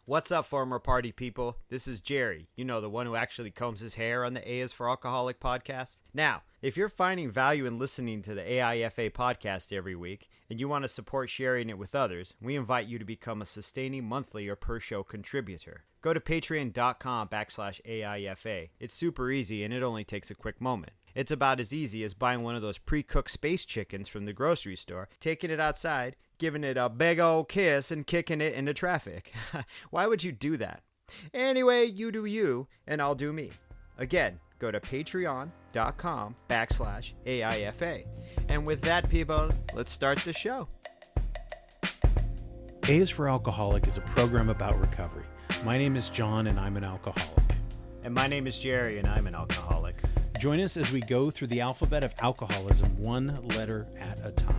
What's up, former party people? This is Jerry, you know, the one who actually combs his hair on the A is for Alcoholic podcast. Now, if you're finding value in listening to the AIFA podcast every week and you want to support sharing it with others, we invite you to become a sustaining monthly or per show contributor. Go to patreon.com/AIFA. It's super easy and it only takes a quick moment. It's about as easy as buying one of those pre-cooked space chickens from the grocery store, taking it outside, giving it a big old kiss, and kicking it into traffic. Why would you do that? Anyway, you do you, and I'll do me. Again, go to patreon.com/AIFA. And with that, people, let's start the show. A is for Alcoholic is a program about recovery. My name is John, and I'm an alcoholic. And my name is Jerry, and I'm an alcoholic. Join us as we go through the alphabet of alcoholism, one letter at a time.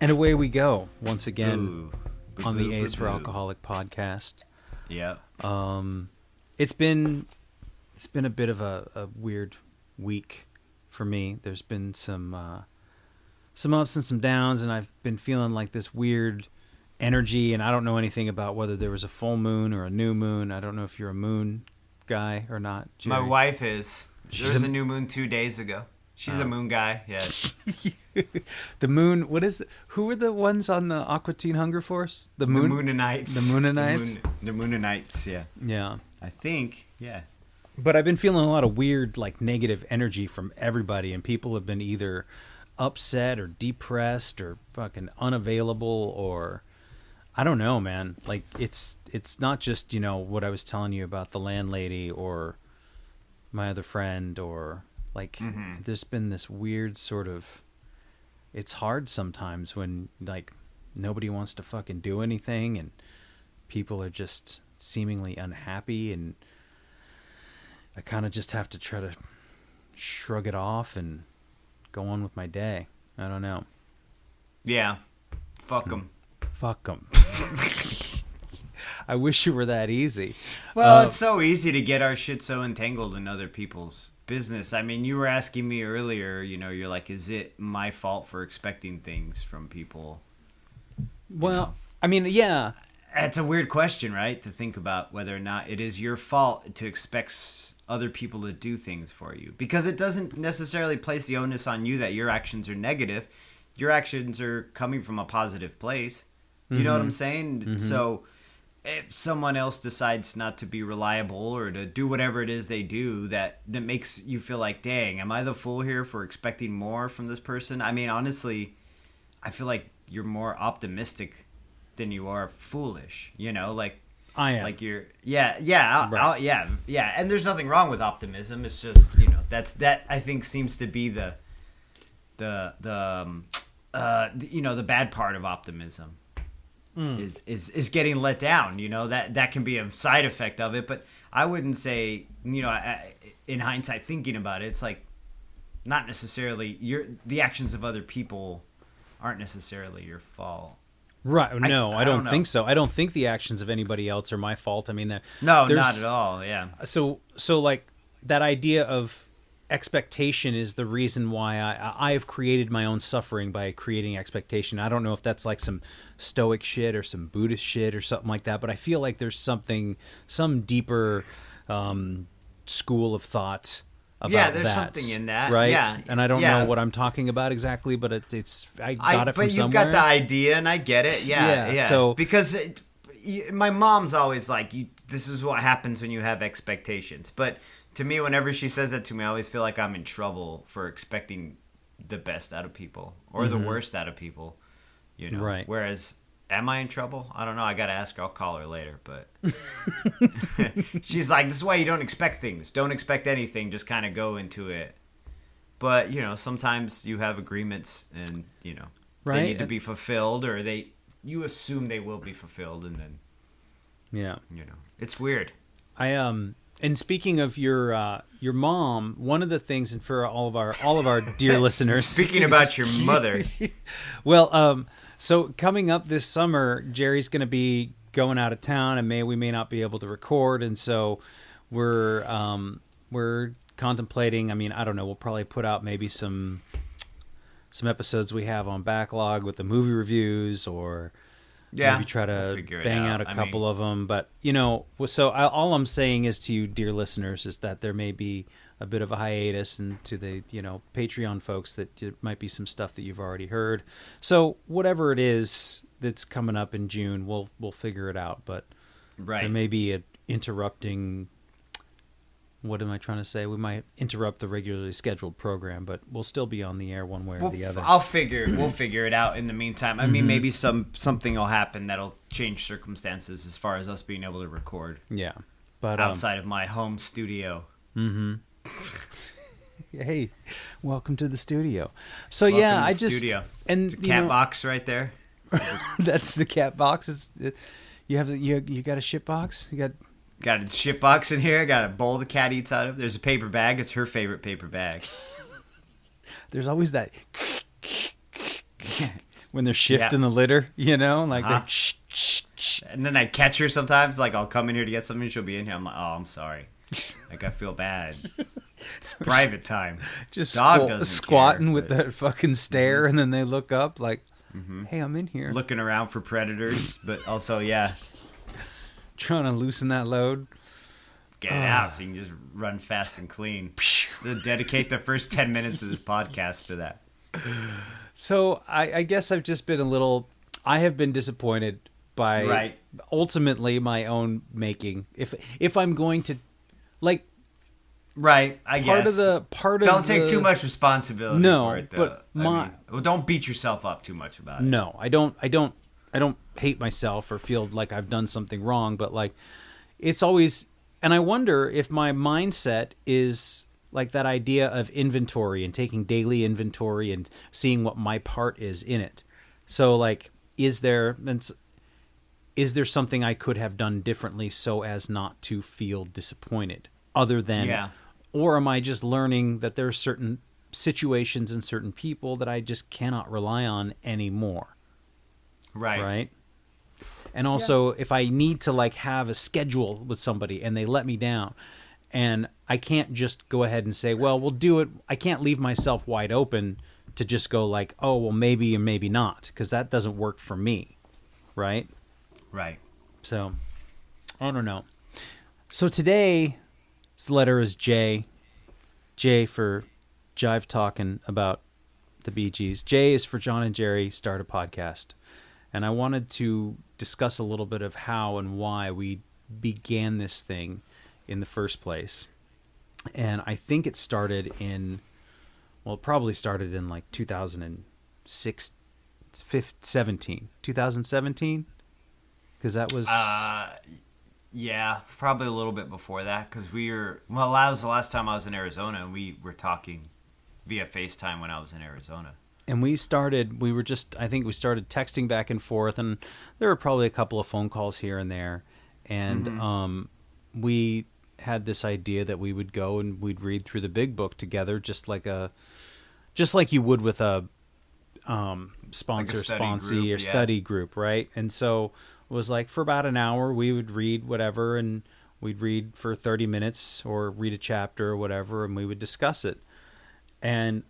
And away we go once again on the A's for Alcoholic podcast. Yeah. It's been a bit of a weird week for me. There's been some ups and some downs, and I've been feeling like this weird energy, and I don't know anything about whether there was a full moon or a new moon. I don't know if you're a moon guy or not, Jerry. My wife is. There's a new moon 2 days ago. She's a moon guy, yes. The moon, who were the ones on the Aqua Teen Hunger Force? The Moonanites. The Moonanites? The Moonanites, yeah. Yeah. I think, yeah. But I've been feeling a lot of weird, like, negative energy from everybody, and people have been either upset or depressed or fucking unavailable, or I don't know, man. Like, it's not just, you know, what I was telling you about the landlady or my other friend, or like there's been this weird sort of, it's hard sometimes when like nobody wants to fucking do anything and people are just seemingly unhappy, and I kind of just have to try to shrug it off and go on with my day. I don't know. Yeah. Fuck them. Fuck them. I wish it were that easy. Well, it's so easy to get our shit so entangled in other people's business. I mean, you were asking me earlier, you know, you're like, is it my fault for expecting things from people? Well, you know? I mean, yeah. It's a weird question, right? To think about whether or not it is your fault to expect other people to do things for you. Because it doesn't necessarily place the onus on you that your actions are negative. Your actions are coming from a positive place. You know what I'm saying? Mm-hmm. So if someone else decides not to be reliable or to do whatever it is they do that makes you feel like, dang, am I the fool here for expecting more from this person? I mean, honestly, I feel like you're more optimistic than you are foolish, you know? Like, I am. Like you're, yeah, right. yeah. And there's nothing wrong with optimism. It's just, you know, that I think seems to be the you know, the bad part of optimism. Is getting let down, you know, that can be a side effect of it. But I wouldn't say, you know, in hindsight, thinking about it, it's like not necessarily the actions of other people aren't necessarily your fault. Right. No, I don't know. think so. I don't think the actions of anybody else are my fault. I mean, no, not at all. Yeah. So like that idea of expectation is the reason why I have created my own suffering by creating expectation. I don't know if that's like some Stoic shit or some Buddhist shit or something like that, but I feel like there's some deeper school of thought about that. Yeah, there's something in that. Right? Yeah. And I don't know what I'm talking about exactly, but it's I got it from somewhere. But you've got the idea, and I get it. Yeah. So because my mom's always like, this is what happens when you have expectations. But to me, whenever she says that to me, I always feel like I'm in trouble for expecting the best out of people or the worst out of people, you know. Right. Whereas, am I in trouble? I don't know. I got to ask her. I'll call her later. But she's like, this is why you don't expect things. Don't expect anything. Just kind of go into it. But, you know, sometimes you have agreements and, you know, they need to be fulfilled, or you assume they will be fulfilled, and then, yeah, you know, it's weird. And speaking of your mom, one of the things, and for all of our dear listeners, speaking about your mother, well, so coming up this summer, Jerry's going to be going out of town, and we may not be able to record, and so we're contemplating. I mean, I don't know. We'll probably put out maybe some episodes we have on backlog with the movie reviews, or maybe try to bang out a couple of them. But so all I'm saying is to you, dear listeners, is that there may be a bit of a hiatus, and to the Patreon folks that it might be some stuff that you've already heard. So whatever it is that's coming up in June, we'll figure it out. But there may be an interrupting. What am I trying to say? We might interrupt the regularly scheduled program, but we'll still be on the air one way or the other. We'll figure it out in the meantime. I mean, maybe something will happen that'll change circumstances as far as us being able to record. Yeah, but outside of my home studio. Mm-hmm. Hey, welcome to the studio. So welcome to the studio. And it's a cat box right there. That's the cat box. You got a shit box? You got a shit box in here. Got a bowl the cat eats out of. There's a paper bag. It's her favorite paper bag. There's always that when they're shifting the litter, like that. And then I catch her sometimes. Like I'll come in here to get something. She'll be in here. I'm like, oh, I'm sorry. Like I feel bad. It's private time. Just care, squatting with that fucking stare, and then they look up like, hey, I'm in here. Looking around for predators, but also, trying to loosen that load. Get it out so you can just run fast and clean. Dedicate the first 10 minutes of this podcast to that. So I guess I've just been I have been disappointed by ultimately my own making. If I'm going to, like, I guess. Don't take too much responsibility for it, though. But don't beat yourself up too much about it. No, I don't hate myself or feel like I've done something wrong, but like it's always, and I wonder if my mindset is like that idea of inventory and taking daily inventory and seeing what my part is in it. So like, is there something I could have done differently so as not to feel disappointed other than, or am I just learning that there are certain situations and certain people that I just cannot rely on anymore? Right. And also, if I need to like have a schedule with somebody and they let me down, and I can't just go ahead and say, well, we'll do it. I can't leave myself wide open to just go like, oh, well, maybe and maybe not, because that doesn't work for me. Right. So, I don't know. So today's letter is Jaye. Jaye for Jive Talking about the Bee Gees. Jaye is for John and Jerry Start a Podcast. And I wanted to discuss a little bit of how and why we began this thing in the first place. And I think it started it probably started in like 2017. Because that was... probably a little bit before that. Because that was the last time I was in Arizona, and we were talking via FaceTime when I was in Arizona. And I think we started texting back and forth, and there were probably a couple of phone calls here and there. And we had this idea that we would go and we'd read through the big book together, just like you would with a sponsee or study group, right? And so it was like for about an hour we would read whatever, and we'd read for 30 minutes or read a chapter or whatever, and we would discuss it. And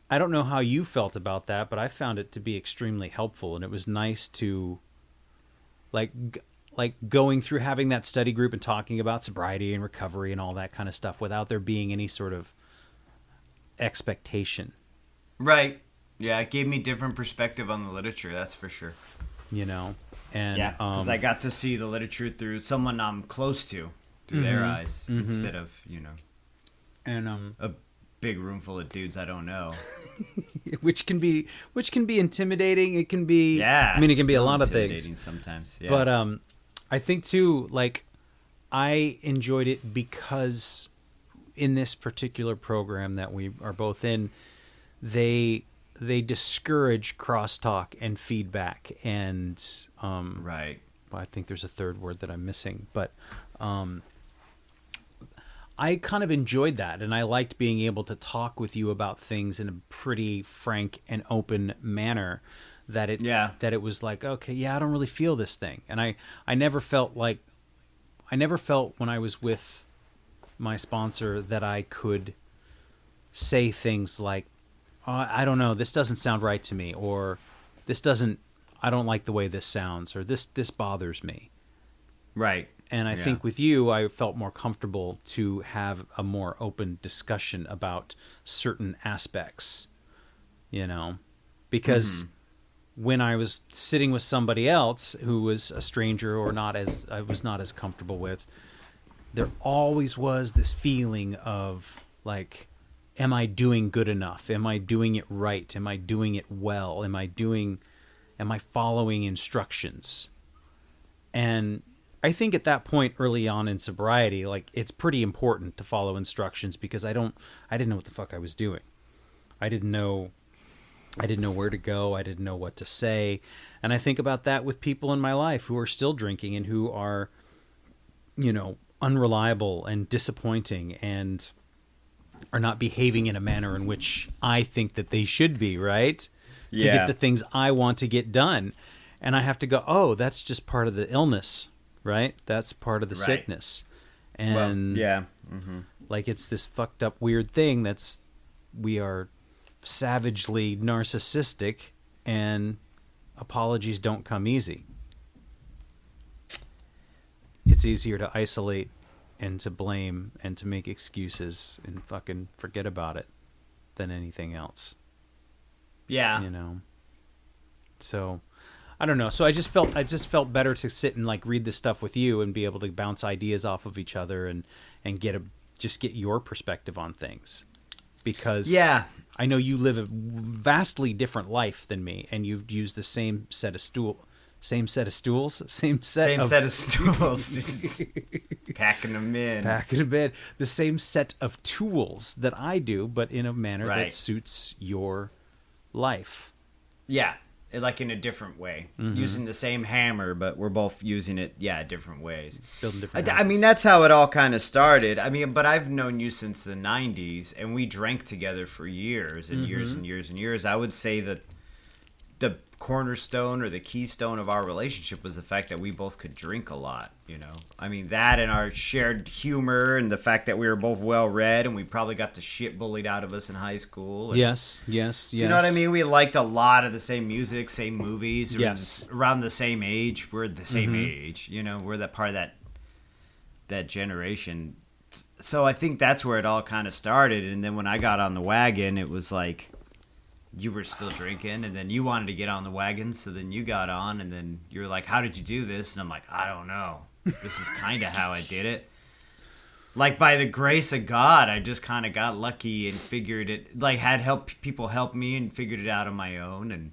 I don't know how you felt about that, but I found it to be extremely helpful, and it was nice to like going through having that study group and talking about sobriety and recovery and all that kind of stuff without there being any sort of expectation. Right. Yeah, it gave me different perspective on the literature, that's for sure. And because I got to see the literature through someone I'm close to, through their eyes, instead of, and a big room full of dudes I don't know. which can be intimidating. It can be it can be a lot of things sometimes. But I think too, like, I enjoyed it because in this particular program that we are both in, they discourage crosstalk and feedback and right. Well, I think there's a third word that I'm missing, but I kind of enjoyed that, and I liked being able to talk with you about things in a pretty frank and open manner. That it was like, okay, I don't really feel this thing, and I never felt when I was with my sponsor that I could say things like, oh, I don't know, this doesn't sound right to me, or I don't like the way this sounds, or this bothers me. Right. And I think with you, I felt more comfortable to have a more open discussion about certain aspects, because when I was sitting with somebody else who was a stranger or I was not as comfortable with, there always was this feeling of like, am I doing good enough? Am I doing it right? Am I doing it well? Am I following instructions? And I think at that point early on in sobriety, like, it's pretty important to follow instructions, because I didn't know what the fuck I was doing. I didn't know where to go. I didn't know what to say. And I think about that with people in my life who are still drinking and who are, unreliable and disappointing and are not behaving in a manner in which I think that they should be, right? To get the things I want to get done. And I have to go, oh, that's just part of the illness, right? That's part of the sickness. And like, it's this fucked up weird thing we are savagely narcissistic, and apologies don't come easy. It's easier to isolate and to blame and to make excuses and fucking forget about it than anything else. Yeah. So I don't know. So I just felt better to sit and like read this stuff with you and be able to bounce ideas off of each other and get your perspective on things, because I know you live a vastly different life than me, and you've used the same set of stools. Packing them in. The same set of tools that I do, but in a manner that suits your life. Yeah, like in a different way. Using the same hammer, but we're both using it, different ways. Building different I mean, that's how it all kind of started. I mean, but I've known you since the 90s, and we drank together for years and years and years and years. I would say that the cornerstone or the keystone of our relationship was the fact that we both could drink a lot, I mean, that and our shared humor and the fact that we were both well-read, and we probably got the shit bullied out of us in high school. And, yes. Do you know what I mean? We liked a lot of the same music, same movies. Yes. Around the same age. We're the same age, we're that part of that generation. So I think that's where it all kind of started. And then when I got on the wagon, it was like, you were still drinking, and then you wanted to get on the wagon, so then you got on, and then you were like, how did you do this? And I'm like, I don't know. This is kind of how I did it. Like, by the grace of God, I just kind of got lucky and figured it, like, had people help me and figured it out on my own. And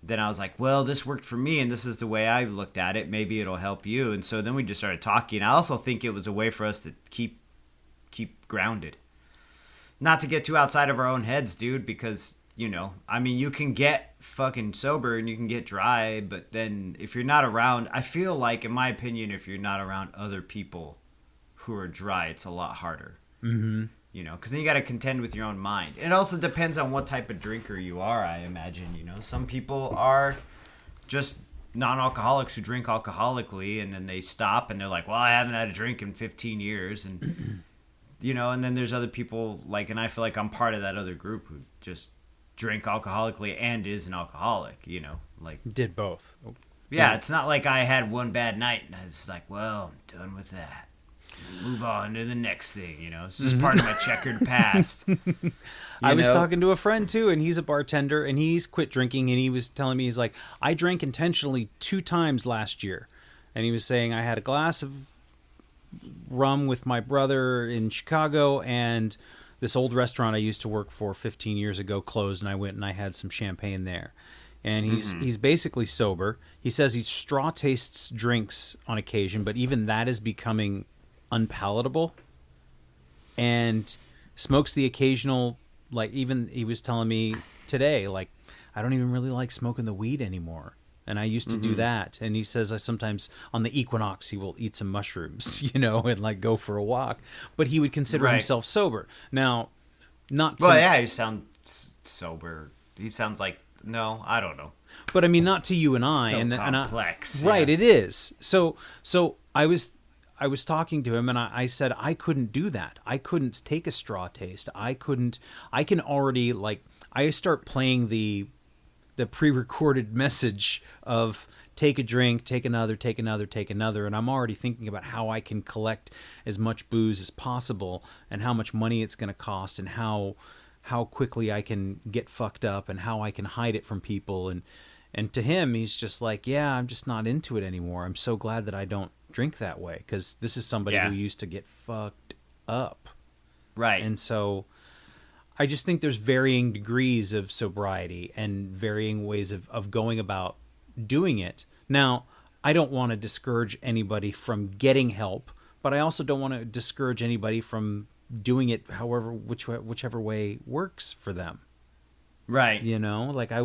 then I was like, well, this worked for me, and this is the way I looked at it. Maybe it'll help you. And so then we just started talking. I also think it was a way for us to keep grounded. Not to get too outside of our own heads, dude, because... I mean, you can get fucking sober and you can get dry, but then if you're not around, I feel like, in my opinion, if you're not around other people who are dry, it's a lot harder. Mm-hmm. Because then you got to contend with your own mind. It also depends on what type of drinker you are, I imagine. Some people are just non-alcoholics who drink alcoholically, and then they stop and they're like, well, I haven't had a drink in 15 years. And, and then there's other people, like, and I feel like I'm part of that other group who just drink alcoholically and is an alcoholic, like did both. Yeah, it's not like I had one bad night and I was like, well, I'm done with that. Move on to the next thing, It's just part of my checkered past. I was talking to a friend too, and he's a bartender, and he's quit drinking, and he was telling me, he's like, I drank intentionally 2 times last year. And he was saying, I had a glass of rum with my brother in Chicago, and this old restaurant I used to work for 15 years ago closed, and I went and I had some champagne there. And he's basically sober. He says he straw tastes drinks on occasion, but even that is becoming unpalatable. And smokes the occasional, like, even he was telling me today, like, I don't even really like smoking the weed anymore. And I used to do that. And he says I sometimes on the equinox he will eat some mushrooms, and like go for a walk. But he would consider himself sober. Now, not to... Well, yeah, he sounds sober. He sounds like... No, I don't know. But I mean, not to you and I. So and complex. Right, it is. So I was I was talking to him and I said I couldn't do that. I couldn't take a straw taste. I can already, like, I start playing the pre-recorded message of take a drink, take another, take another, take another, and I'm already thinking about how I can collect as much booze as possible and how much money it's going to cost and how quickly I can get fucked up and how I can hide it from people. And to him, he's just like, yeah, I'm just not into it anymore. I'm so glad that I don't drink that way, because this is somebody who used to get fucked up. Right. And so I just think there's varying degrees of sobriety and varying ways of going about doing it. Now, I don't want to discourage anybody from getting help, but I also don't want to discourage anybody from doing it whichever way works for them. Right. You know, like I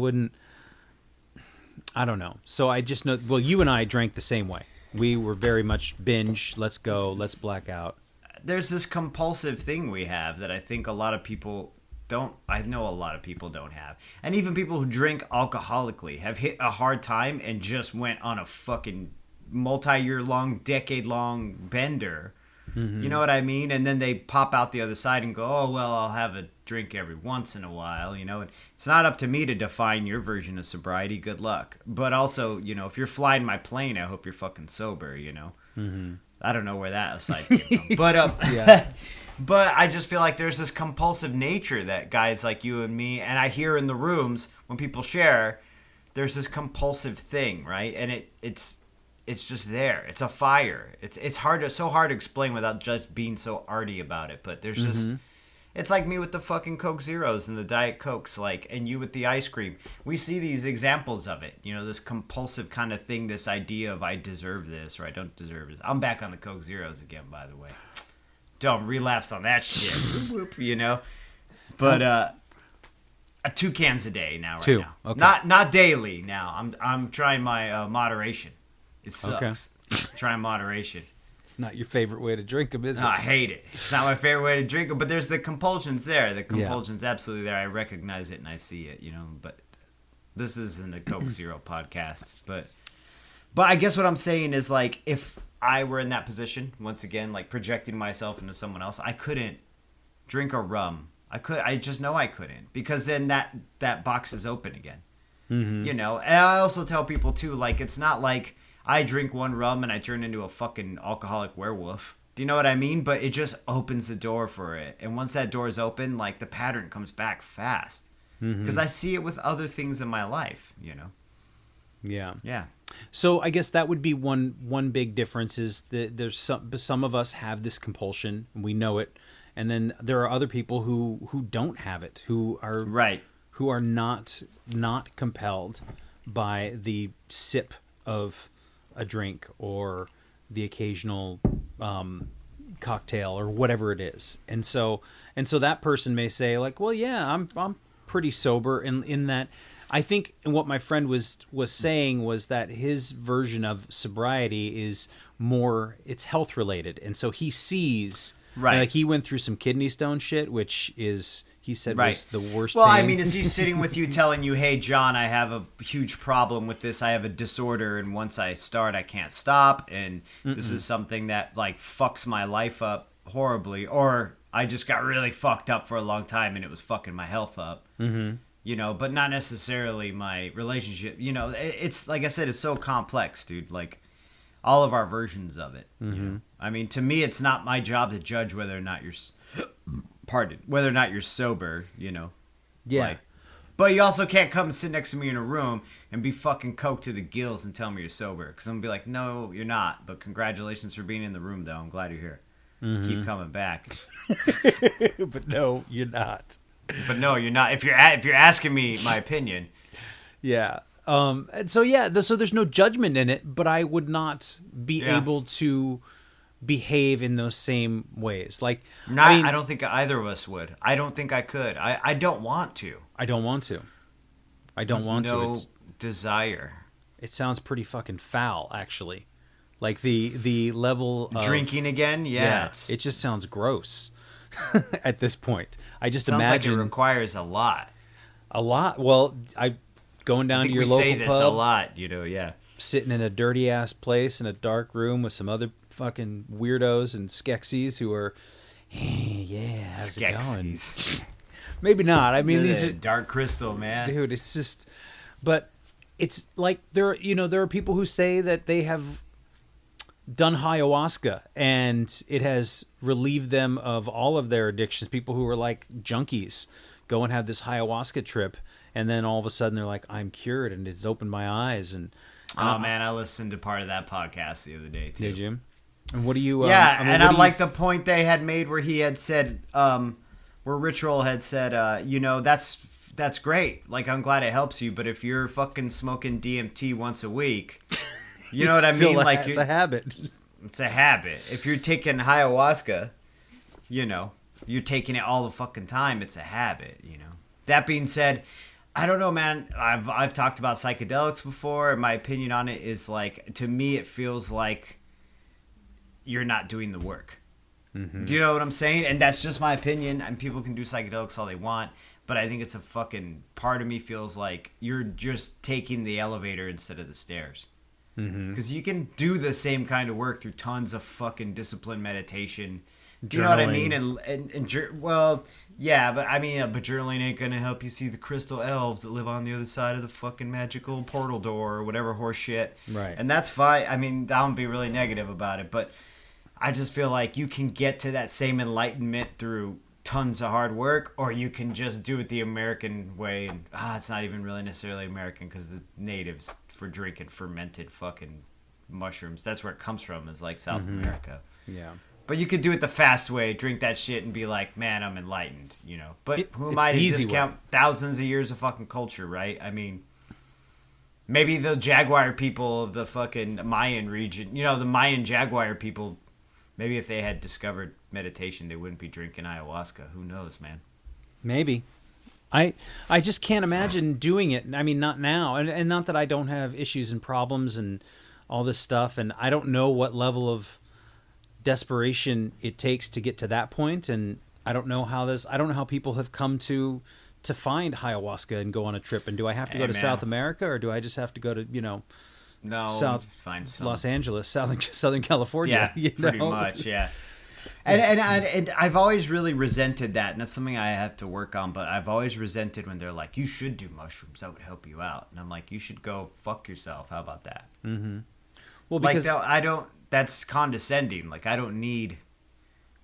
don't know. So I just know, well, you and I drank the same way. We were very much binge, let's go, let's black out. There's this compulsive thing we have that I think a lot of people don't. I know a lot of people don't have. And even people who drink alcoholically have hit a hard time and just went on a fucking multi-year long, decade-long bender. Mm-hmm. You know what I mean? And then they pop out the other side and go, oh, well, I'll have a drink every once in a while, you know? And it's not up to me to define your version of sobriety. Good luck. But also, you know, if you're flying my plane, I hope you're fucking sober, you know? Mm-hmm. I don't know where that aside came from. But, yeah. But I just feel like there's this compulsive nature that guys like you and me, and I hear in the rooms when people share, there's this compulsive thing, right? And it's just there. It's a fire. It's so hard to explain without just being so arty about it. But there's just, it's like me with the fucking Coke Zeros and the Diet Cokes, like, and you with the ice cream. We see these examples of it. You know, this compulsive kind of thing. This idea of I deserve this or I don't deserve this. I'm back on the Coke Zeros again, by the way. Don't relapse on that shit. You know, but 2 cans a day now. Right now. Okay. Not daily now. I'm trying my moderation. It sucks. Okay. Trying moderation. It's not your favorite way to drink them, is it? No, I hate it. It's not my favorite way to drink them, but there's the compulsion's there. The compulsion's absolutely there. I recognize it and I see it, you know, but this isn't a Coke Zero podcast. But I guess what I'm saying is, like, if I were in that position, once again, like projecting myself into someone else, I couldn't drink a rum. I just know I couldn't, because then that box is open again. Mm-hmm. You know, and I also tell people too, like, it's not like I drink one rum and I turn into a fucking alcoholic werewolf. Do you know what I mean? But it just opens the door for it. And once that door is open, like, the pattern comes back fast. Because I see it with other things in my life, you know? Yeah. Yeah. So I guess that would be one big difference is that there's some of us have this compulsion, and we know it. And then there are other people who don't have it, who are right. Who are not compelled by the sip of a drink or the occasional cocktail or whatever it is. And so that person may say, like, well, yeah, I'm pretty sober in that. I think what my friend was saying was that his version of sobriety is more, it's health related. And so he sees, right. Like, he went through some kidney stone shit, which is, he said, right. was the worst Well, pain. I mean, is he sitting with you telling you, hey, John, I have a huge problem with this. I have a disorder, and once I start, I can't stop. And this is something that, like, fucks my life up horribly. Or I just got really fucked up for a long time, and it was fucking my health up. Mm-hmm. You know, but not necessarily my relationship. You know, it's, like I said, it's so complex, dude. Like, all of our versions of it. Mm-hmm. You know? I mean, to me, it's not my job to judge whether or not you're... whether or not you're sober, you know. Yeah. Like, but you also can't come and sit next to me in a room and be fucking coked to the gills and tell me you're sober. Because I'm going to be like, no, you're not. But congratulations for being in the room, though. I'm glad you're here. Mm-hmm. Keep coming back. But no, you're not. But no, you're not. If you're asking me my opinion. Yeah. And so, so there's no judgment in it, but I would not be able to behave in those same ways. Like, I don't think either of us would. I don't think I could. I don't want to. I don't want to. No desire. It sounds pretty fucking foul, actually. Like the level of drinking again. Yeah, it just sounds gross at this point. I just sounds imagine like it requires a lot. A lot. Well, going down to your local pub. We say this a lot, you know. Yeah. Sitting in a dirty ass place in a dark room with some other fucking weirdos and skexies who are, hey, yeah, how's it going? Maybe not. I mean, these are dark crystal, man. Dude, it's just, but it's like there are people who say that they have done ayahuasca and it has relieved them of all of their addictions. People who are like junkies go and have this ayahuasca trip, and then all of a sudden they're like, I'm cured, and it's opened my eyes. And man, I listened to part of that podcast the other day too. Did you? And what do you? Yeah, and I like the point they had made where he had said, where Ritual had said, that's great. Like, I'm glad it helps you, but if you're fucking smoking DMT once a week, you know what I mean? Like, it's a habit. It's a habit. If you're taking ayahuasca, you're taking it all the fucking time. It's a habit, That being said, I don't know, man. I've talked about psychedelics before, and my opinion on it is like, to me, it feels like you're not doing the work. Mm-hmm. Do you know what I'm saying? And that's just my opinion. And people can do psychedelics all they want, but I think it's a fucking part of me feels like you're just taking the elevator instead of the stairs. Because you can do the same kind of work through tons of fucking disciplined meditation. Do you know what I mean? Well, yeah, but I mean, but journaling ain't gonna help you see the crystal elves that live on the other side of the fucking magical portal door or whatever horse shit. Right. And that's fine. I mean, I don't be really negative about it, but I just feel like you can get to that same enlightenment through tons of hard work, or you can just do it the American way. And it's not even really necessarily American, because the natives for drinking fermented fucking mushrooms, that's where it comes from, is like South America. Yeah. But you could do it the fast way, drink that shit and be like, man, I'm enlightened, But who am I to discount thousands of years of fucking culture, right? I mean, maybe the Jaguar people of the fucking Mayan region, the Mayan Jaguar people, maybe if they had discovered meditation, they wouldn't be drinking ayahuasca. Who knows, man? Maybe. I just can't imagine doing it. I mean, not now. And not that I don't have issues and problems and all this stuff. And I don't know what level of desperation it takes to get to that point. And I don't know how people have come to find ayahuasca and go on a trip. And do I have to go to South America, or do I just have to go to, Los Angeles, Southern California? Yeah, pretty much, yeah. And I've always really resented that, and that's something I have to work on, but I've always resented when they're like, you should do mushrooms, that would help you out. And I'm like, you should go fuck yourself. How about that? Mm-hmm. Well, because that's condescending. Like, I don't need,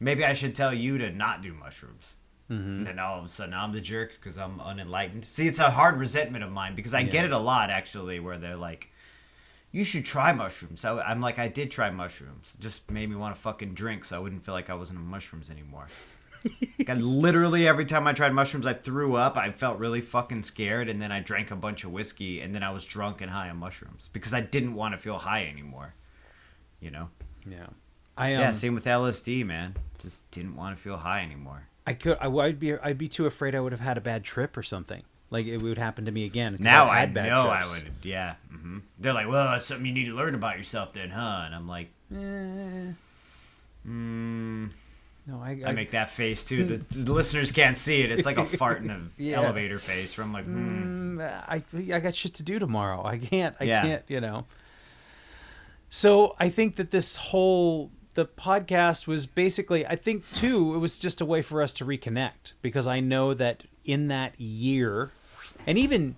maybe I should tell you to not do mushrooms. Mm-hmm. And then all of a sudden I'm the jerk because I'm unenlightened. See, it's a hard resentment of mine, because I get it a lot, actually, where they're like, you should try mushrooms. I'm like, I did try mushrooms. It just made me want to fucking drink, so I wouldn't feel like I wasn't on mushrooms anymore. Like, literally every time I tried mushrooms, I threw up. I felt really fucking scared, and then I drank a bunch of whiskey, and then I was drunk and high on mushrooms because I didn't want to feel high anymore. Yeah. Same with LSD, man. Just didn't want to feel high anymore. I'd be too afraid I would have had a bad trip or something. Like, it would happen to me again. Now I know I would. Yeah. Mm-hmm. They're like, well, that's something you need to learn about yourself then, huh? And I'm like, No, I make that face too. The listeners can't see it. It's like a fart in an elevator face. Where I'm like, I got shit to do tomorrow. I can't. So I think that the podcast was basically, I think too, it was just a way for us to reconnect, because I know that in that year, and even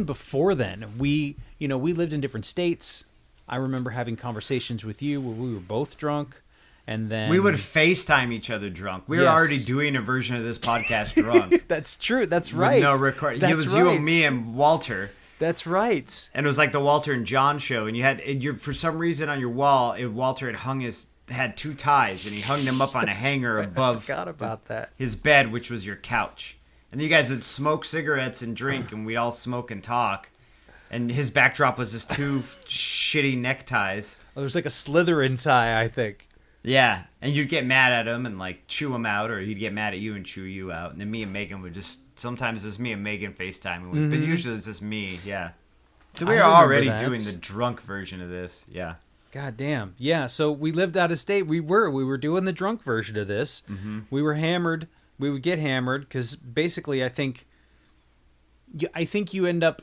before then, we lived in different states. I remember having conversations with you where we were both drunk, and then we would FaceTime each other drunk. We were already doing a version of this podcast drunk. That's true. That's right. With no record. It was you and me and Walter. That's right. And it was like the Walter and John show, and you had for some reason on your wall, Walter had two ties, and he hung them up on a hanger above I forgot about that. His bed, which was your couch. And you guys would smoke cigarettes and drink, and we'd all smoke and talk. And his backdrop was just two shitty neckties. Oh, there was like a Slytherin tie, I think. Yeah, and you'd get mad at him and like chew him out, or he'd get mad at you and chew you out. And then me and Megan would sometimes it was me and Megan FaceTime, but usually it's just me, yeah. So we were already doing the drunk version of this, yeah. God damn. Yeah, so we lived out of state. We were doing the drunk version of this. Mm-hmm. We were hammered. We would get hammered because basically I think you end up...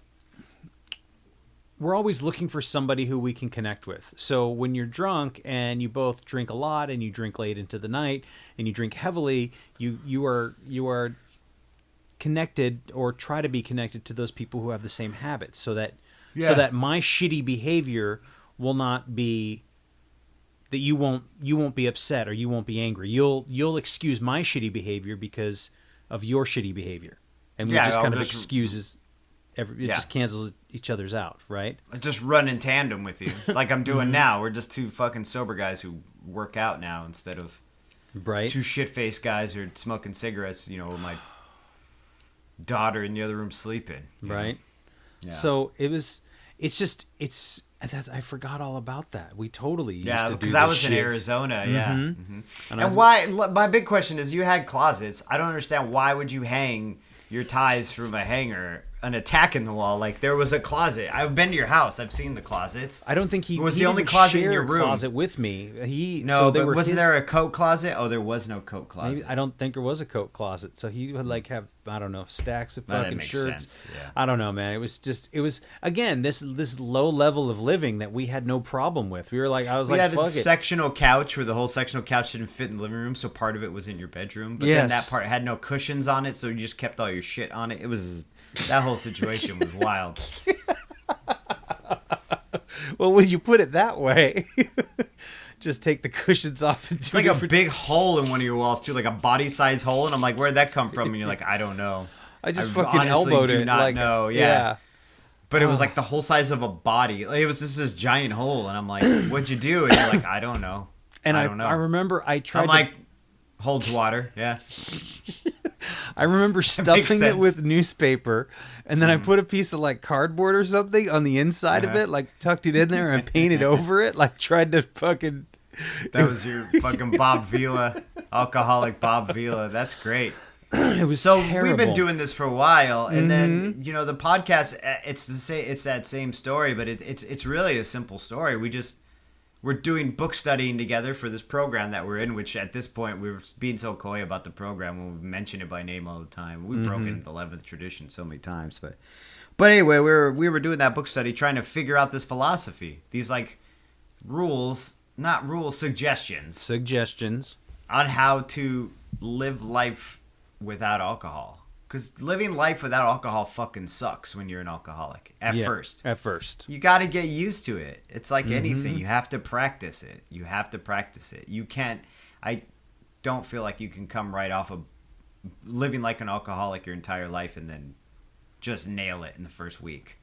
we're always looking for somebody who we can connect with. So when you're drunk and you both drink a lot and you drink late into the night and you drink heavily, you are connected, or try to be connected to those people who have the same habits, so that my shitty behavior will not be that you won't be upset or you won't be angry. You'll excuse my shitty behavior because of your shitty behavior, and we just kind of excuses. Just cancels each other's out, right? I just run in tandem with you, like I'm doing now. We're just two fucking sober guys who work out now instead of two shit-faced guys who are smoking cigarettes. You know, with my daughter in the other room sleeping. Right. Yeah. So I forgot all about that. We totally used to do because I was in Arizona. Yeah. Mm-hmm. And why? My big question is, you had closets. I don't understand, why would you hang your ties from a hanger, an attack in the wall? Like, there was a closet. I've been to your house. I've seen the closets. I don't think he was the only closet in your room. Closet with me. Wasn't there a coat closet? Oh, there was no coat closet. Maybe, I don't think there was a coat closet. So he would like have, I don't know, stacks of fucking shirts. Sense. Yeah. I don't know, man. It was again this low level of living that we had no problem with. We had a sectional couch where the whole sectional couch didn't fit in the living room, so part of it was in your bedroom. But then that part had no cushions on it, so you just kept all your shit on it. It was that whole situation was wild. Well, when you put it that way, just take the cushions off. It's like a big hole in one of your walls too, like a body size hole, and I'm like, where'd that come from? And you're like, I don't know. I fucking elbowed it. Do not know. Yeah. But it was like the whole size of a body. Like, it was just this giant hole, and I'm like, what'd you do? And you're like, I don't know. And I don't know. I remember I tried. I'm like, holds water. Yeah. I remember stuffing it with newspaper, and then I put a piece of like cardboard or something on the inside of it, like tucked it in there and painted over it, like tried to fucking. That was your fucking Bob Vila, alcoholic Bob Vila. That's great. It was terrible. We've been doing this for a while, and then the podcast. It's that same story, but it's really a simple story. We're doing book studying together for this program that we're in, which at this point we're being so coy about the program when we mention it by name all the time. We've broken the 11th tradition so many times, but anyway, we were doing that book study, trying to figure out this philosophy, these like suggestions on how to live life without alcohol. Because living life without alcohol fucking sucks when you're an alcoholic. At first. You got to get used to it. It's like anything. You have to practice it. You can't... I don't feel like you can come right off of living like an alcoholic your entire life and then just nail it in the first week.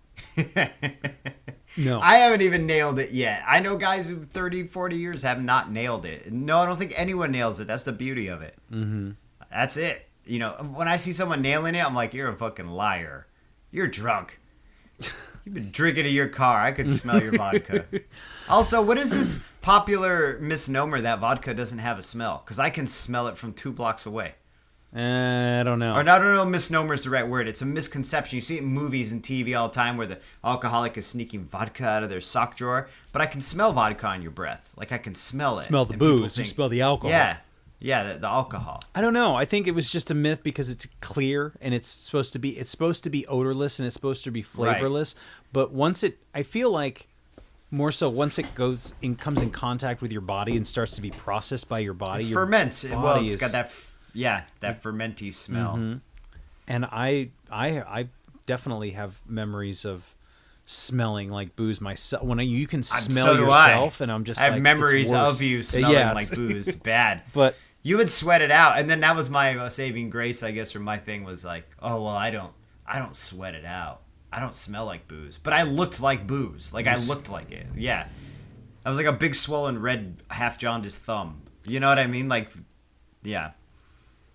No. I haven't even nailed it yet. I know guys who 30, 40 years have not nailed it. No, I don't think anyone nails it. That's the beauty of it. Mm-hmm. That's it. When I see someone nailing it, I'm like, you're a fucking liar. You're drunk. You've been drinking in your car. I could smell your vodka. Also, what is this popular misnomer that vodka doesn't have a smell? Because I can smell it from 2 blocks away. I don't know. Or I don't know if misnomer is the right word. It's a misconception. You see it in movies and TV all the time where the alcoholic is sneaking vodka out of their sock drawer. But I can smell vodka on your breath. Like, I can smell it. Smell the booze. You smell the alcohol. Yeah, the alcohol. I don't know. I think it was just a myth because it's clear and it's supposed to be odorless and it's supposed to be flavorless. Right. But I feel like more so once it comes in contact with your body and starts to be processed by your body, it ferments. It's got that fermenty smell. Mm-hmm. And I definitely have memories of smelling like booze myself. When you can smell yourself, and I'm just I have memories of you smelling like booze. Bad. But you would sweat it out, and then that was my saving grace, I guess, or my thing was like, oh well, I don't sweat it out. I don't smell like booze, but I looked like booze. Like I looked like it. Yeah, I was like a big swollen red half jaundiced thumb. You know what I mean? Like, yeah.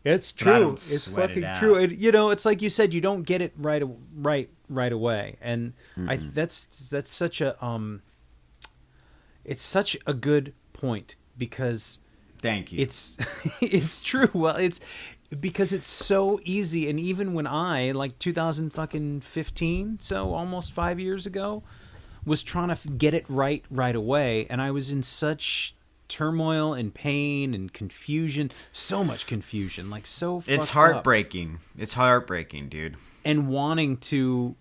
It's true. It's fucking true. It's like you said, you don't get it right away, and that's such a it's such a good point because thank you. It's true. Well, it's because it's so easy, and even when I 2015, so almost 5 years ago, was trying to get it right away, and I was in such turmoil and pain and confusion, so much confusion, it's heartbreaking. It's heartbreaking, dude. And wanting to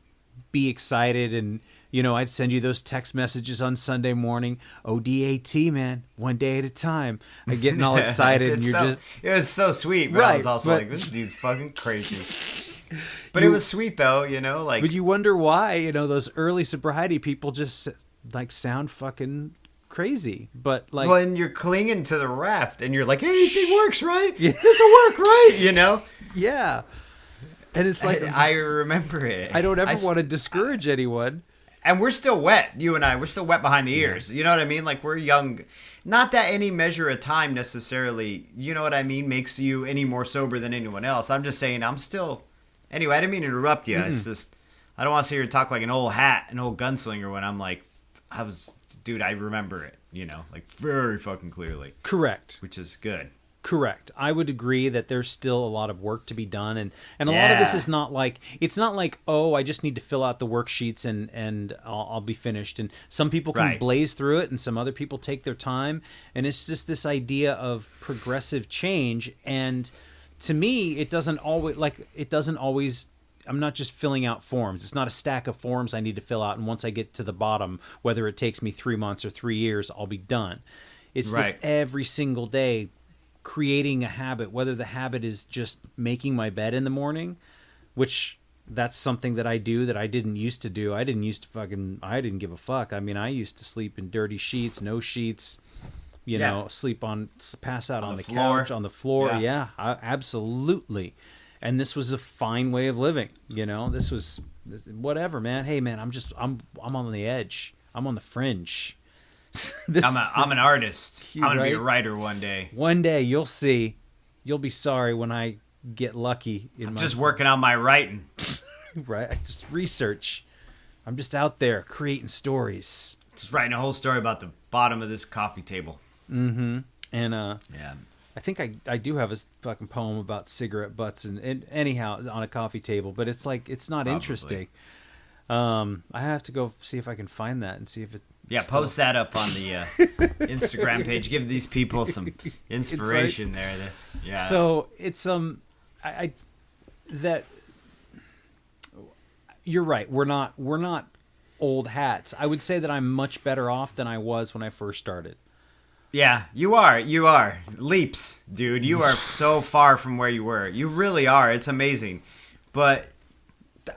be excited and I'd send you those text messages on Sunday morning. ODAT, man, one day at a time. I'm getting all excited, and it was so sweet, but I was also like, this dude's fucking crazy. But it was sweet though, like. But you wonder why, those early sobriety people just like sound fucking crazy. But like, when you're clinging to the raft and you're like, anything works, right? Yeah. This will work, right? Yeah. And it's like, I remember it. I don't ever want to discourage anyone. And we're still wet, you and I. We're still wet behind the ears. You know what I mean? Like, we're young. Not that any measure of time necessarily, you know what I mean, makes you any more sober than anyone else. I'm just saying I'm still... Anyway, I didn't mean to interrupt you. It's just... I don't want to sit here and talk like an old gunslinger when I'm like... Dude, I remember it, like very fucking clearly. Correct. Which is good. Correct. I would agree that there's still a lot of work to be done, and a lot of this is not like, it's not like, oh, I just need to fill out the worksheets and I'll be finished. And some people can blaze through it, and some other people take their time, and it's just this idea of progressive change. And to me, it doesn't always. I'm not just filling out forms. It's not a stack of forms I need to fill out, and once I get to the bottom, whether it takes me 3 months or 3 years, I'll be done. It's this every single day. Creating a habit, whether the habit is just making my bed in the morning, which that's something that I do that I didn't used to do. I didn't give a fuck. I mean, I used to sleep in dirty sheets, no sheets, pass out on the couch, on the floor. Yeah, absolutely. And this was a fine way of living. This was whatever, man. Hey, man, I'm on the edge. I'm on the fringe. I'm an artist. I'm gonna be a writer one day. One day you'll see. You'll be sorry when I get lucky. I'm just working on my writing. Right, just research. I'm just out there creating stories. Just writing a whole story about the bottom of this coffee table. Mm-hmm. And I think I do have a fucking poem about cigarette butts and anyhow on a coffee table, but it's like it's not interesting. I have to go see if I can find that and see if it. Yeah, post that up on the Instagram page. Give these people some inspiration there. Yeah. So it's that you're right. We're not old hats. I would say that I'm much better off than I was when I first started. Yeah, you are. You are. Leaps, dude. You are so far from where you were. You really are. It's amazing. But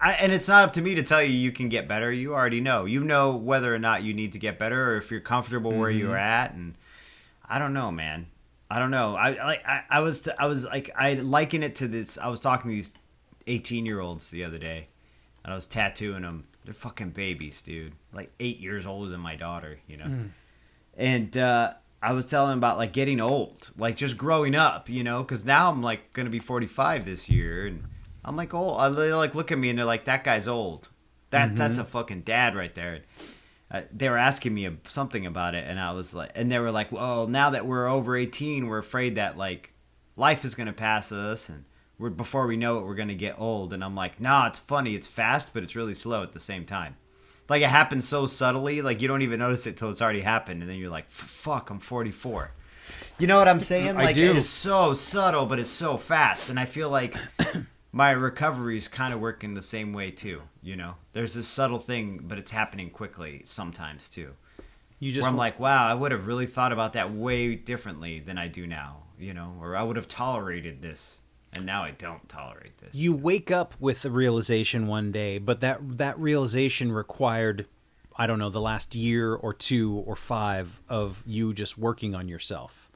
and it's not up to me to tell you can get better. You already know. You know whether or not you need to get better, or if you're comfortable where you're at. And I don't know, man. I don't know. I liken it to this. I was talking to these 18-year-olds the other day, and I was tattooing them. They're fucking babies, dude. Like 8 years older than my daughter, And I was telling them about like getting old, like just growing up, because now I'm like gonna be 45 this year, and I'm like, oh, they like look at me and they're like, that guy's old. That's a fucking dad right there. They were asking me something about it, and I was like, and they were like, well, now that we're over 18, we're afraid that like life is gonna pass us, and before we know it, we're gonna get old. And I'm like, nah, it's funny, it's fast, but it's really slow at the same time. Like it happens so subtly, like you don't even notice it till it's already happened, and then you're like, fuck, I'm 44. You know what I'm saying? Like, I do. It is so subtle, but it's so fast, and I feel like my recovery is kind of working the same way too. There's this subtle thing, but it's happening quickly sometimes too. Where I'm like, wow, I would have really thought about that way differently than I do now. Or I would have tolerated this, and now I don't tolerate this. You wake up with the realization one day, but that realization required, I don't know, the last year or 2 or 5 of you just working on yourself.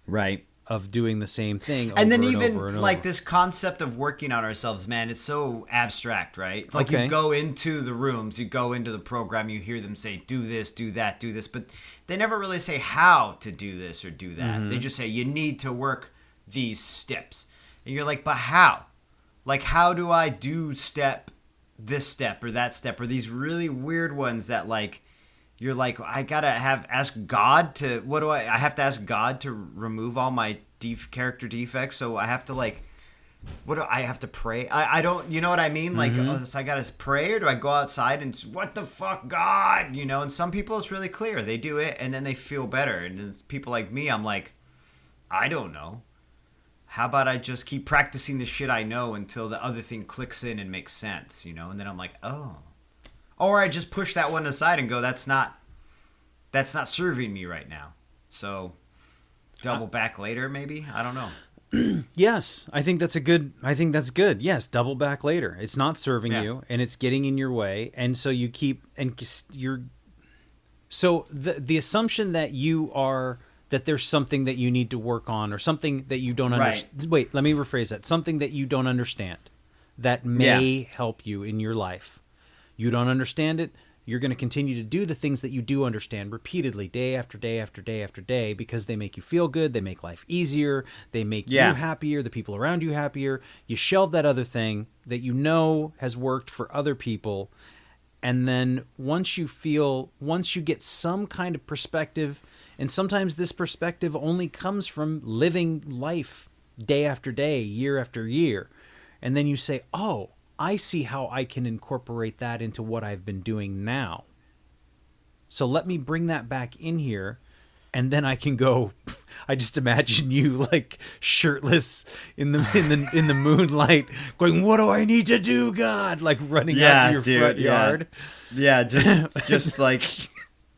Right. Of doing the same thing over and then and even over and like over. This concept of working on ourselves, man, it's so abstract, right? Like You go into the rooms, you go into the program, you hear them say, do this, do that, do this, but they never really say how to do this or do that. Mm-hmm. They just say, you need to work these steps. And you're like, but how? Like, how do I do this step or that step, or these really weird ones that like, you're like, I gotta ask God to, I have to ask God to remove all my character defects, so I have to like, what do I have to pray? I don't, you know what I mean? Like, so I gotta pray, or do I go outside and what the fuck, God? And some people it's really clear. They do it and then they feel better. And then people like me, I'm like, I don't know. How about I just keep practicing the shit I know until the other thing clicks in and makes sense, And then I'm like, oh, or I just push that one aside and go, that's not serving me right now. So double back later, maybe. I don't know. Yes, I think that's good. Yes, double back later. It's not serving you, and it's getting in your way, and so you keep So the assumption that that there's something that you need to work on, or something that you don't understand. Right. Wait, let me rephrase that. Something that you don't understand that may help you in your life. You don't understand it. You're going to continue to do the things that you do understand repeatedly, day after day after day after day, because they make you feel good. They make life easier. They make you happier. The people around you happier. You shelve that other thing that you know has worked for other people. And then once you get some kind of perspective, and sometimes this perspective only comes from living life day after day, year after year. And then you say, oh, I see how I can incorporate that into what I've been doing now. So let me bring that back in here, and then I can go. I just imagine you like shirtless in the moonlight, going, "What do I need to do, God?" Like running out to your front yard. Yeah, just like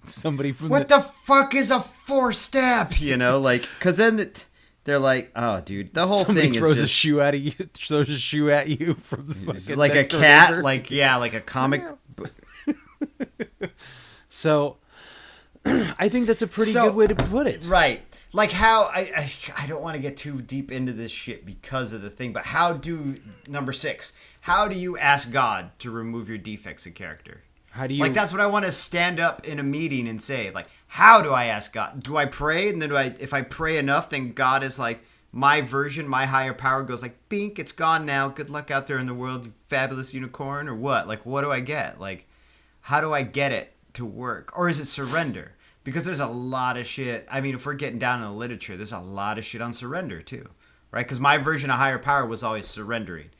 somebody from. What the fuck is a 4-step? You know, like, because then. They're like, oh, dude, the whole Somebody thing throws is a shoe at you. Throws a shoe at you from the fucking like a cat, neighbor. Like a comic. So, I think that's a pretty good way to put it. Right, like how I don't want to get too deep into this shit because of the thing, but number 6? How do you ask God to remove your defects of character? How do you? Like, that's what I want to stand up in a meeting and say. Like, how do I ask God? Do I pray? And then if I pray enough, then God is like, my version, my higher power goes like, bink, it's gone now. Good luck out there in the world, you fabulous unicorn, or what? Like, what do I get? Like, how do I get it to work? Or is it surrender? Because there's a lot of shit. I mean, if we're getting down in the literature, there's a lot of shit on surrender too, right? Because my version of higher power was always surrendering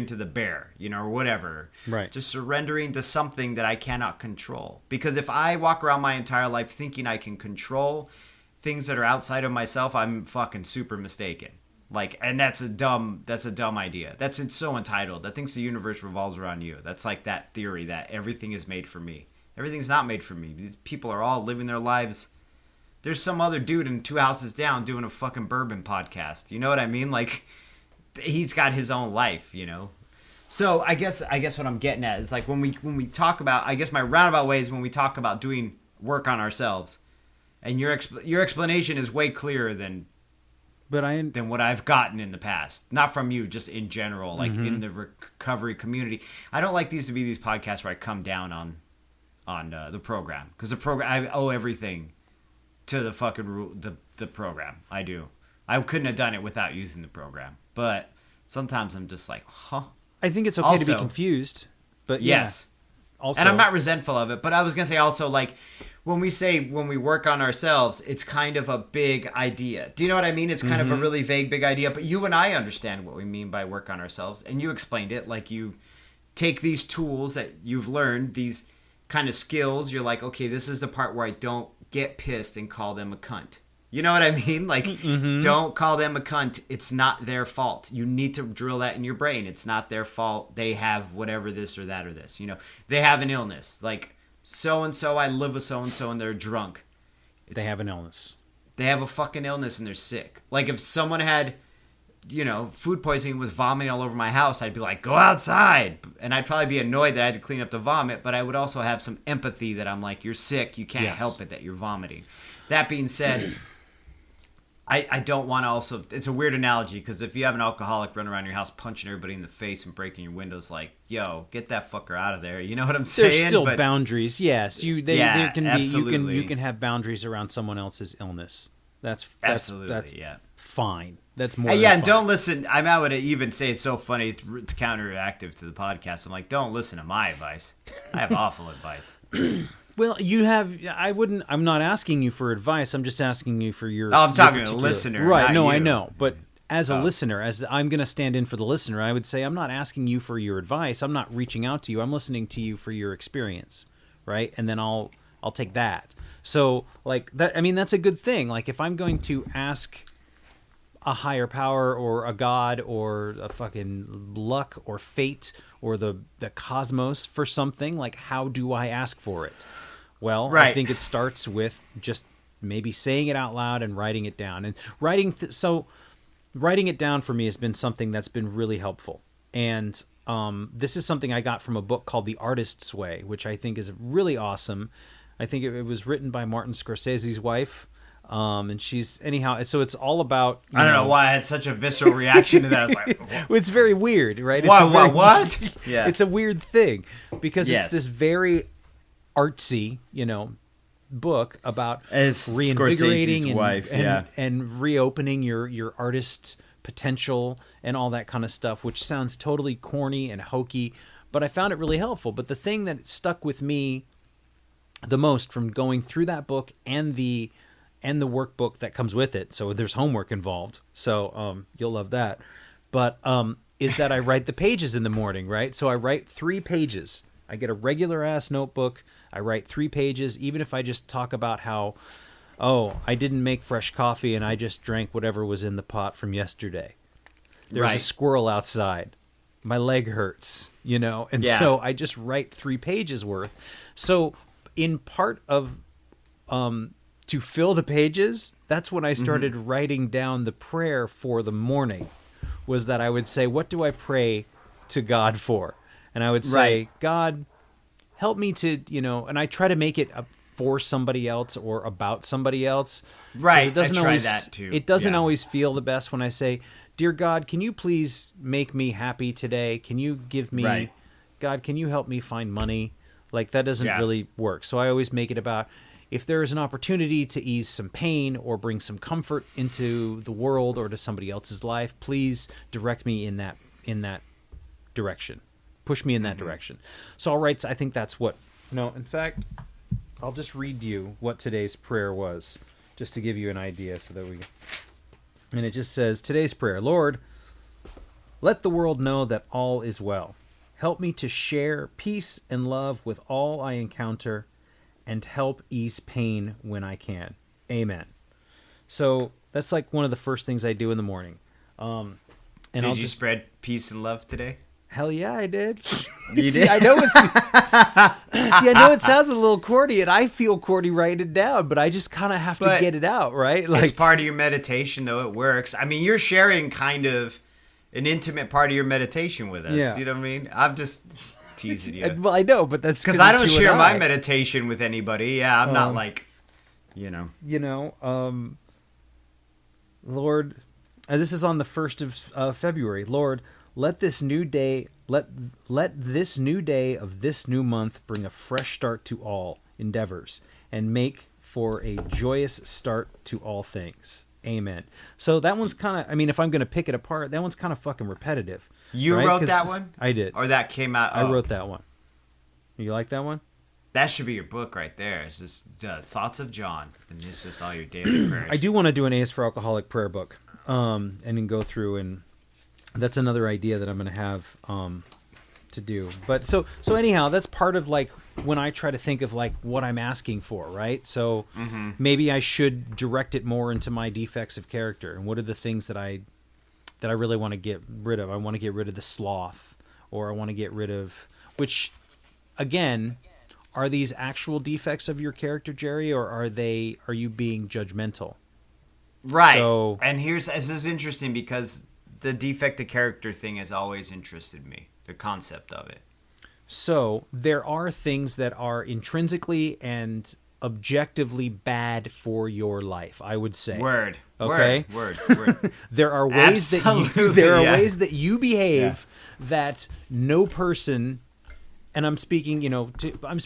to the bear, or whatever. Right. Just surrendering to something that I cannot control. Because if I walk around my entire life thinking I can control things that are outside of myself, I'm fucking super mistaken. Like, and that's a dumb idea. It's so entitled. That thinks the universe revolves around you. That's like that theory that everything is made for me. Everything's not made for me. These people are all living their lives. There's some other dude in 2 houses down doing a fucking bourbon podcast. You know what I mean? Like, he's got his own life, So I guess what I'm getting at is like when we talk about, I guess my roundabout way is when we talk about doing work on ourselves, and your explanation is way clearer than what I've gotten in the past. Not from you, just in general, like in the recovery community. I don't like these to be these podcasts where I come down on the program, because the program, I owe everything to the fucking the program. I do. I couldn't have done it without using the program. But sometimes I'm just like, huh? I think it's okay to be confused. But yes. Also, and I'm not resentful of it. But I was going to say also, like, when we work on ourselves, it's kind of a big idea. Do you know what I mean? It's kind of a really vague, big idea. But you and I understand what we mean by work on ourselves. And you explained it. Like, you take these tools that you've learned, these kind of skills. You're like, okay, this is the part where I don't get pissed and call them a cunt. You know what I mean? Like, don't call them a cunt. It's not their fault. You need to drill that in your brain. It's not their fault. They have whatever this or that or this. They have an illness. Like, so-and-so, I live with so-and-so, and they're drunk. They have an illness. They have a fucking illness, and they're sick. Like, if someone had, food poisoning, was vomiting all over my house, I'd be like, go outside. And I'd probably be annoyed that I had to clean up the vomit, but I would also have some empathy that I'm like, you're sick. You can't help it that you're vomiting. That being said... I don't want to also... It's a weird analogy, because if you have an alcoholic running around your house punching everybody in the face and breaking your windows, like, yo, get that fucker out of there. You know what I'm saying? There's still boundaries, yes. There can be... You can have boundaries around someone else's illness. That's fine. That's more than and fine. Don't listen... I would even say it's so funny, it's counteractive to the podcast. I'm like, don't listen to my advice. I have awful advice. Well, I'm not asking you for advice. I'm just asking you for your... I'm talking to the listener. Right. No, I know. But as a listener, as I'm going to stand in for the listener, I would say I'm not asking you for your advice. I'm not reaching out to you. I'm listening to you for your experience. Right. And then I'll take that. So like that, I mean, that's a good thing. Like if I'm going to ask a higher power or a god or a fucking luck or fate or the cosmos for something, like how do I ask for it? Well, Right. I think it starts with just maybe saying it out loud and writing it down. And writing it down for me has been something that's been really helpful. And this is something I got from a book called The Artist's Way, which I think is really awesome. I think it was written by Martin Scorsese's wife. And she's so it's all about, I don't know why I had such a visceral reaction to that. I was like, it's very weird, right? What? Yeah. It's a weird thing because Yes. it's this very artsy, book about As reinvigorating Scorsese's wife, and reopening your artist's potential and all that kind of stuff, which sounds totally corny and hokey, but I found it really helpful. But the thing that stuck with me the most from going through that book and the workbook that comes with it, so there's homework involved, so you'll love that, but is that I write the pages in the morning, right? So I write 3 pages. I get a regular ass notebook. I write 3 pages, even if I just talk about how, I didn't make fresh coffee and I just drank whatever was in the pot from yesterday. There's a squirrel outside. My leg hurts, and so I just write 3 pages worth. So in part of to fill the pages, that's when I started writing down the prayer for the morning, was that I would say, what do I pray to God for? And I would say, God, help me to, and I try to make it for somebody else or about somebody else. Right. It doesn't I try always, that too. It doesn't always feel the best when I say, dear God, can you please make me happy today? Can you give me, God, can you help me find money? Like, that doesn't really work. So I always make it about, if there is an opportunity to ease some pain or bring some comfort into the world or to somebody else's life, please direct me in that direction. Push me in that direction. So I'll write, I think that's what, in fact, I'll just read you what today's prayer was, just to give you an idea so that and it just says, today's prayer, Lord, let the world know that all is well. Help me to share peace and love with all I encounter and help ease pain when I can. Amen. So that's like one of the first things I do in the morning. Did you spread peace and love today? Hell yeah, I did. You did? I know I know it sounds a little corny, and I feel corny writing it down, but I just kind of have to get it out, right? Like, it's part of your meditation, though. It works. I mean, you're sharing kind of an intimate part of your meditation with us. Yeah. Do you know what I mean? I'm just teasing you. Well, I know, but that's because I don't share my meditation with anybody. Yeah, I'm not like, Lord, this is on the 1st of February. Lord, let this new day of this new month bring a fresh start to all endeavors and make for a joyous start to all things. Amen. So that one's kind of, if I'm going to pick it apart, that one's kind of fucking repetitive. You right? wrote that one? I did. Or that came out? I wrote that one. You like that one? That should be your book right there. It's just Thoughts of John. And it's just all your daily prayers. I do want to do an A's for Alcoholic prayer book. And then go through, and that's another idea that I'm going to have to do. But so anyhow, that's part of like when I try to think of like what I'm asking for, right? So maybe I should direct it more into my defects of character and what are the things that I really want to get rid of. I want to get rid of the sloth, or I want to get rid of, which again, are these actual defects of your character, Jerry, or are you being judgmental? Right. So, and this is interesting because the defect of character thing has always interested me, the concept of it. So there are things that are intrinsically and objectively bad for your life, I would say. Word. Okay. Word. There are ways ways that you behave that no person, and I'm speaking,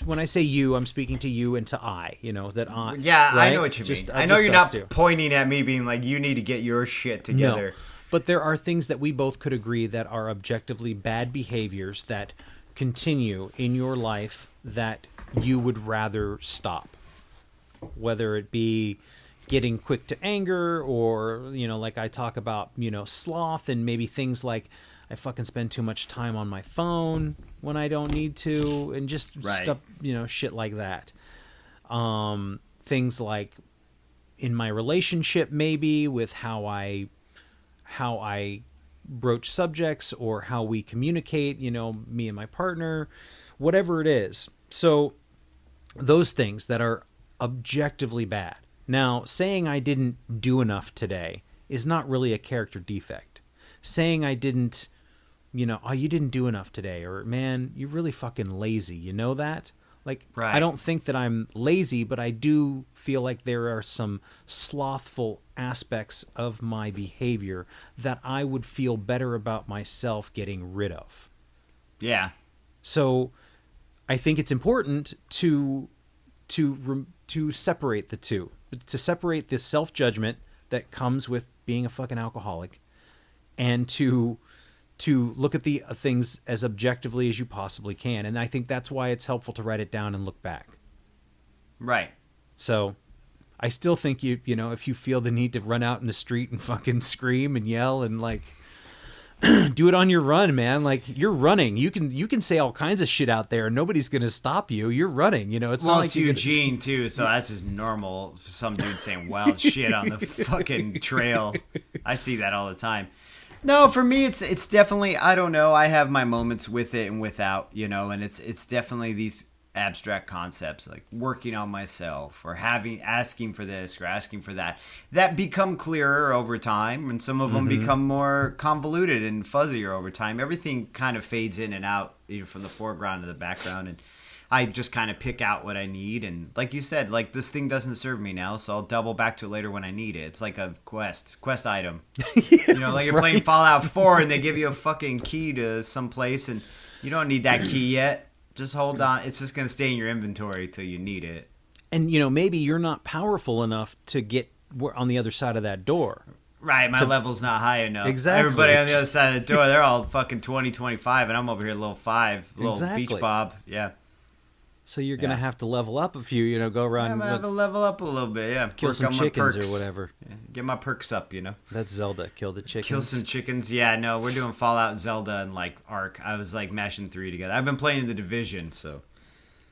when I say you, I'm speaking to you and to I, that I. Yeah, right? I know what you mean. I know you're not pointing at me being like, you need to get your shit together. No. But there are things that we both could agree that are objectively bad behaviors that continue in your life that you would rather stop. Whether it be getting quick to anger or, like I talk about, sloth, and maybe things like I fucking spend too much time on my phone when I don't need to, and just stuff, shit like that. Things like in my relationship, maybe with how I how I broach subjects or how we communicate, me and my partner, whatever it is. So those things that are objectively bad. Now, saying I didn't do enough today is not really a character defect. Saying I didn't, oh, you didn't do enough today, or man, you're really fucking lazy. You know that? Like, right. I don't think that I'm lazy, but I do feel like there are some slothful aspects of my behavior that I would feel better about myself getting rid of. Yeah. So I think it's important to separate the two, to separate the self-judgment that comes with being a fucking alcoholic, and to look at the things as objectively as you possibly can. And I think that's why it's helpful to write it down and look back. Right. So I still think if you feel the need to run out in the street and fucking scream and yell and like do it on your run, man. Like, you're running. You can say all kinds of shit out there and nobody's going to stop you. You're running, It's well, not like it's Eugene too, so that's just normal. Some dude saying wild shit on the fucking trail. I see that all the time. No, for me, it's definitely, I don't know. I have my moments with it and without, and it's definitely these abstract concepts like working on myself or asking for this or asking for that become clearer over time, and some of them become more convoluted and fuzzier over time. Everything kind of fades in and out, from the foreground to the background, and I just kind of pick out what I need. And like you said, like, this thing doesn't serve me now, so I'll double back to it later when I need it. It's like a quest item. Like you're playing Fallout 4 and they give you a fucking key to some place and you don't need that key yet. Just hold on. It's just going to stay in your inventory till you need it. And, maybe you're not powerful enough to get on the other side of that door. Right, my level's not high enough. Exactly. Everybody on the other side of the door, they're all fucking 20, 25, and I'm over here level 5, little Exactly. beach bob. Yeah. So you're going to have to level up a few, go around. I'm going to have to level up a little bit, yeah. Kill some chickens or whatever. Yeah, get my perks up, That's Zelda. Kill the chickens. Kill some chickens. Yeah, no, we're doing Fallout, Zelda, and, like, Ark. I was, like, mashing 3 together. I've been playing The Division, so.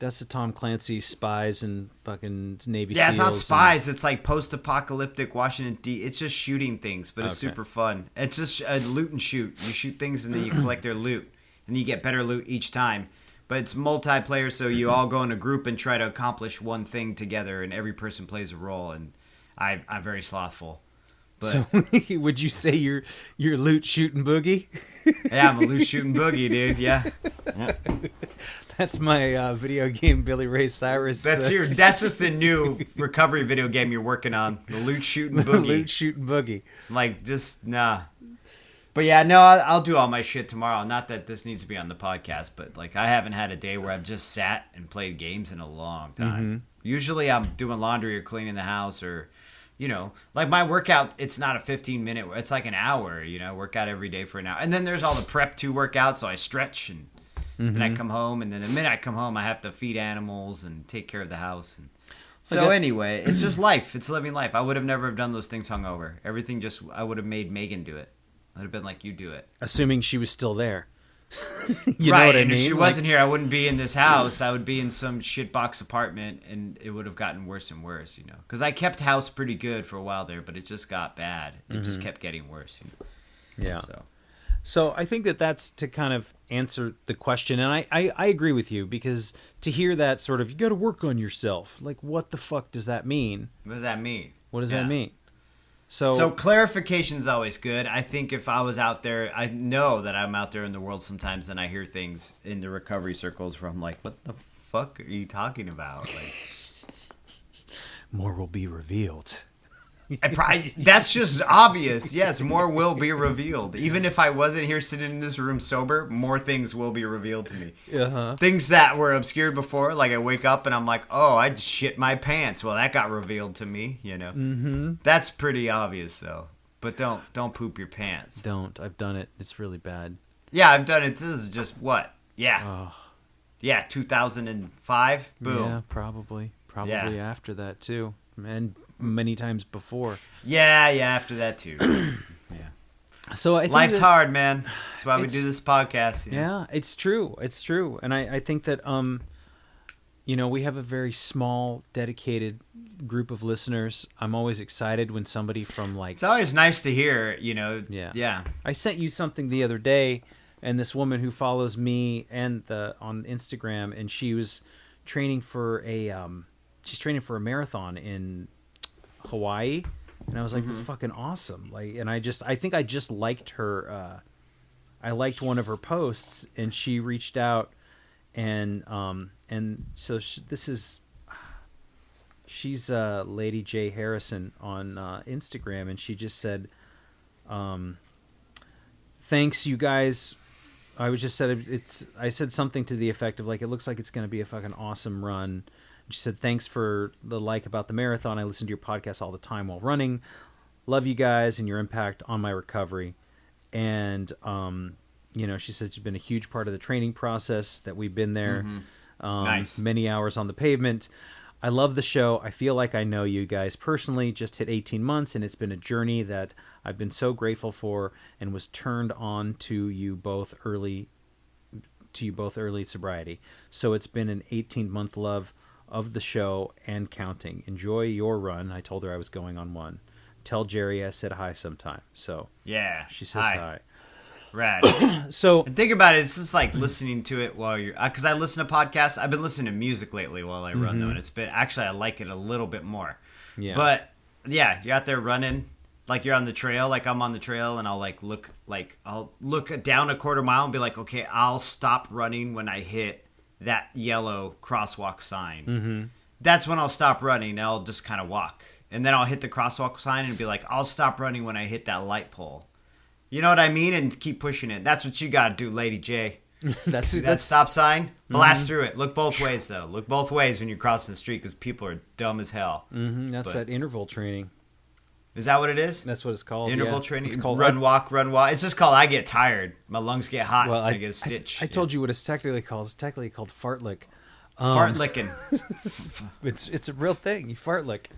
That's the Tom Clancy spies and fucking Navy SEALs. Yeah, it's not spies. It's, like, post-apocalyptic Washington, It's just shooting things, but it's super fun. It's just a loot and shoot. You shoot things, and then you collect their loot. And you get better loot each time. But it's multiplayer, so you all go in a group and try to accomplish one thing together, and every person plays a role, and I'm very slothful. But, so, would you say you're loot shooting boogie? Yeah, I'm a loot shooting boogie, dude, yeah. That's my video game Billy Ray Cyrus. That's just the new recovery video game you're working on, the loot shooting boogie. The loot shooting boogie. Like, just, nah. But yeah, no, I'll do all my shit tomorrow. Not that this needs to be on the podcast, but like, I haven't had a day where I've just sat and played games in a long time. Usually I'm doing laundry or cleaning the house or, like my workout, it's not a 15-minute, it's like an hour, workout every day for an hour. And then there's all the prep to work out, so I stretch and then I come home. And then the minute I come home, I have to feed animals and take care of the house. And so anyway, it's just life. It's living life. I would have never have done those things hungover. Everything I would have made Megan do it. I'd have been like, you do it. Assuming she was still there. You know what I mean? If she wasn't here, I wouldn't be in this house. I would be in some shitbox apartment, and it would have gotten worse and worse, Because I kept house pretty good for a while there, but it just got bad. It just kept getting worse. Yeah. So I think that's to kind of answer the question. And I agree with you, because to hear that sort of, you got to work on yourself. Like, what the fuck does that mean? What does that mean? What does that mean? So clarification's always good. I think if I was out there, I know that I'm out there in the world sometimes, and I hear things in the recovery circles where I'm like, what the fuck are you talking about? Like, more will be revealed. That's just obvious. Yes, more will be revealed. Even if I wasn't here sitting in this room sober, more things will be revealed to me. Things that were obscured before, like I wake up and I'm like, oh, I shit my pants. Well, that got revealed to me, That's pretty obvious, though. But don't poop your pants. Don't. I've done it. It's really bad. Yeah, I've done it. This is just what? Yeah. Yeah, 2005. Boom. Yeah, probably after that, too. And many times before. Yeah, after that too. Yeah. So I think life's hard, man. That's why we do this podcast. Yeah, it's true. And I think that we have a very small, dedicated group of listeners. I'm always excited when somebody from like... It's always nice to hear, Yeah. I sent you something the other day, and this woman who follows me and on Instagram, and she was training for she's training for a marathon in Hawaii, and I was like, "That's fucking awesome!" Like, and I think I just liked her. I liked one of her posts, and she reached out, and so she's Lady Jaye Harrison on Instagram, and she just said, "Thanks, you guys." I said something to the effect of like, "It looks like it's going to be a fucking awesome run." She said, "Thanks for the like about the marathon. I listen to your podcast all the time while running. Love you guys and your impact on my recovery." And, she said she's been a huge part of the training process, that we've been there. Nice. Many hours on the pavement. I love the show. I feel like I know you guys personally. Just hit 18 months, and it's been a journey that I've been so grateful for, and was turned on to you both early sobriety. So it's been an 18-month love of the show and counting. Enjoy your run. I told her I was going on one. Tell Jerry I said hi sometime. So yeah, she says hi. Rad. So and think about it. It's just like listening to it while you're, because I listen to podcasts. I've been listening to music lately while I run though, and it's been actually I like it a little bit more. Yeah. But yeah, you're out there running, like you're on the trail. Like I'm on the trail, and I'll look down a quarter mile and be like, okay, I'll stop running when I hit that yellow crosswalk sign. That's when I'll stop running, and I'll just kind of walk. And then I'll hit the crosswalk sign and be like, I'll stop running when I hit that light pole. You know what I mean? And keep pushing it. That's what you got to do, Lady Jaye. that's that stop sign, blast through it. Look both ways, though. Look both ways when you're crossing the street, because people are dumb as hell. That's that interval training. Is that what it is? That's what it's called. Interval yeah. training? It's called run, walk. It's just called I get tired. My lungs get hot. Well, I get a stitch. I told you what it's technically called. It's technically called fart lick. Fart licking. It's a real thing. You fart lick.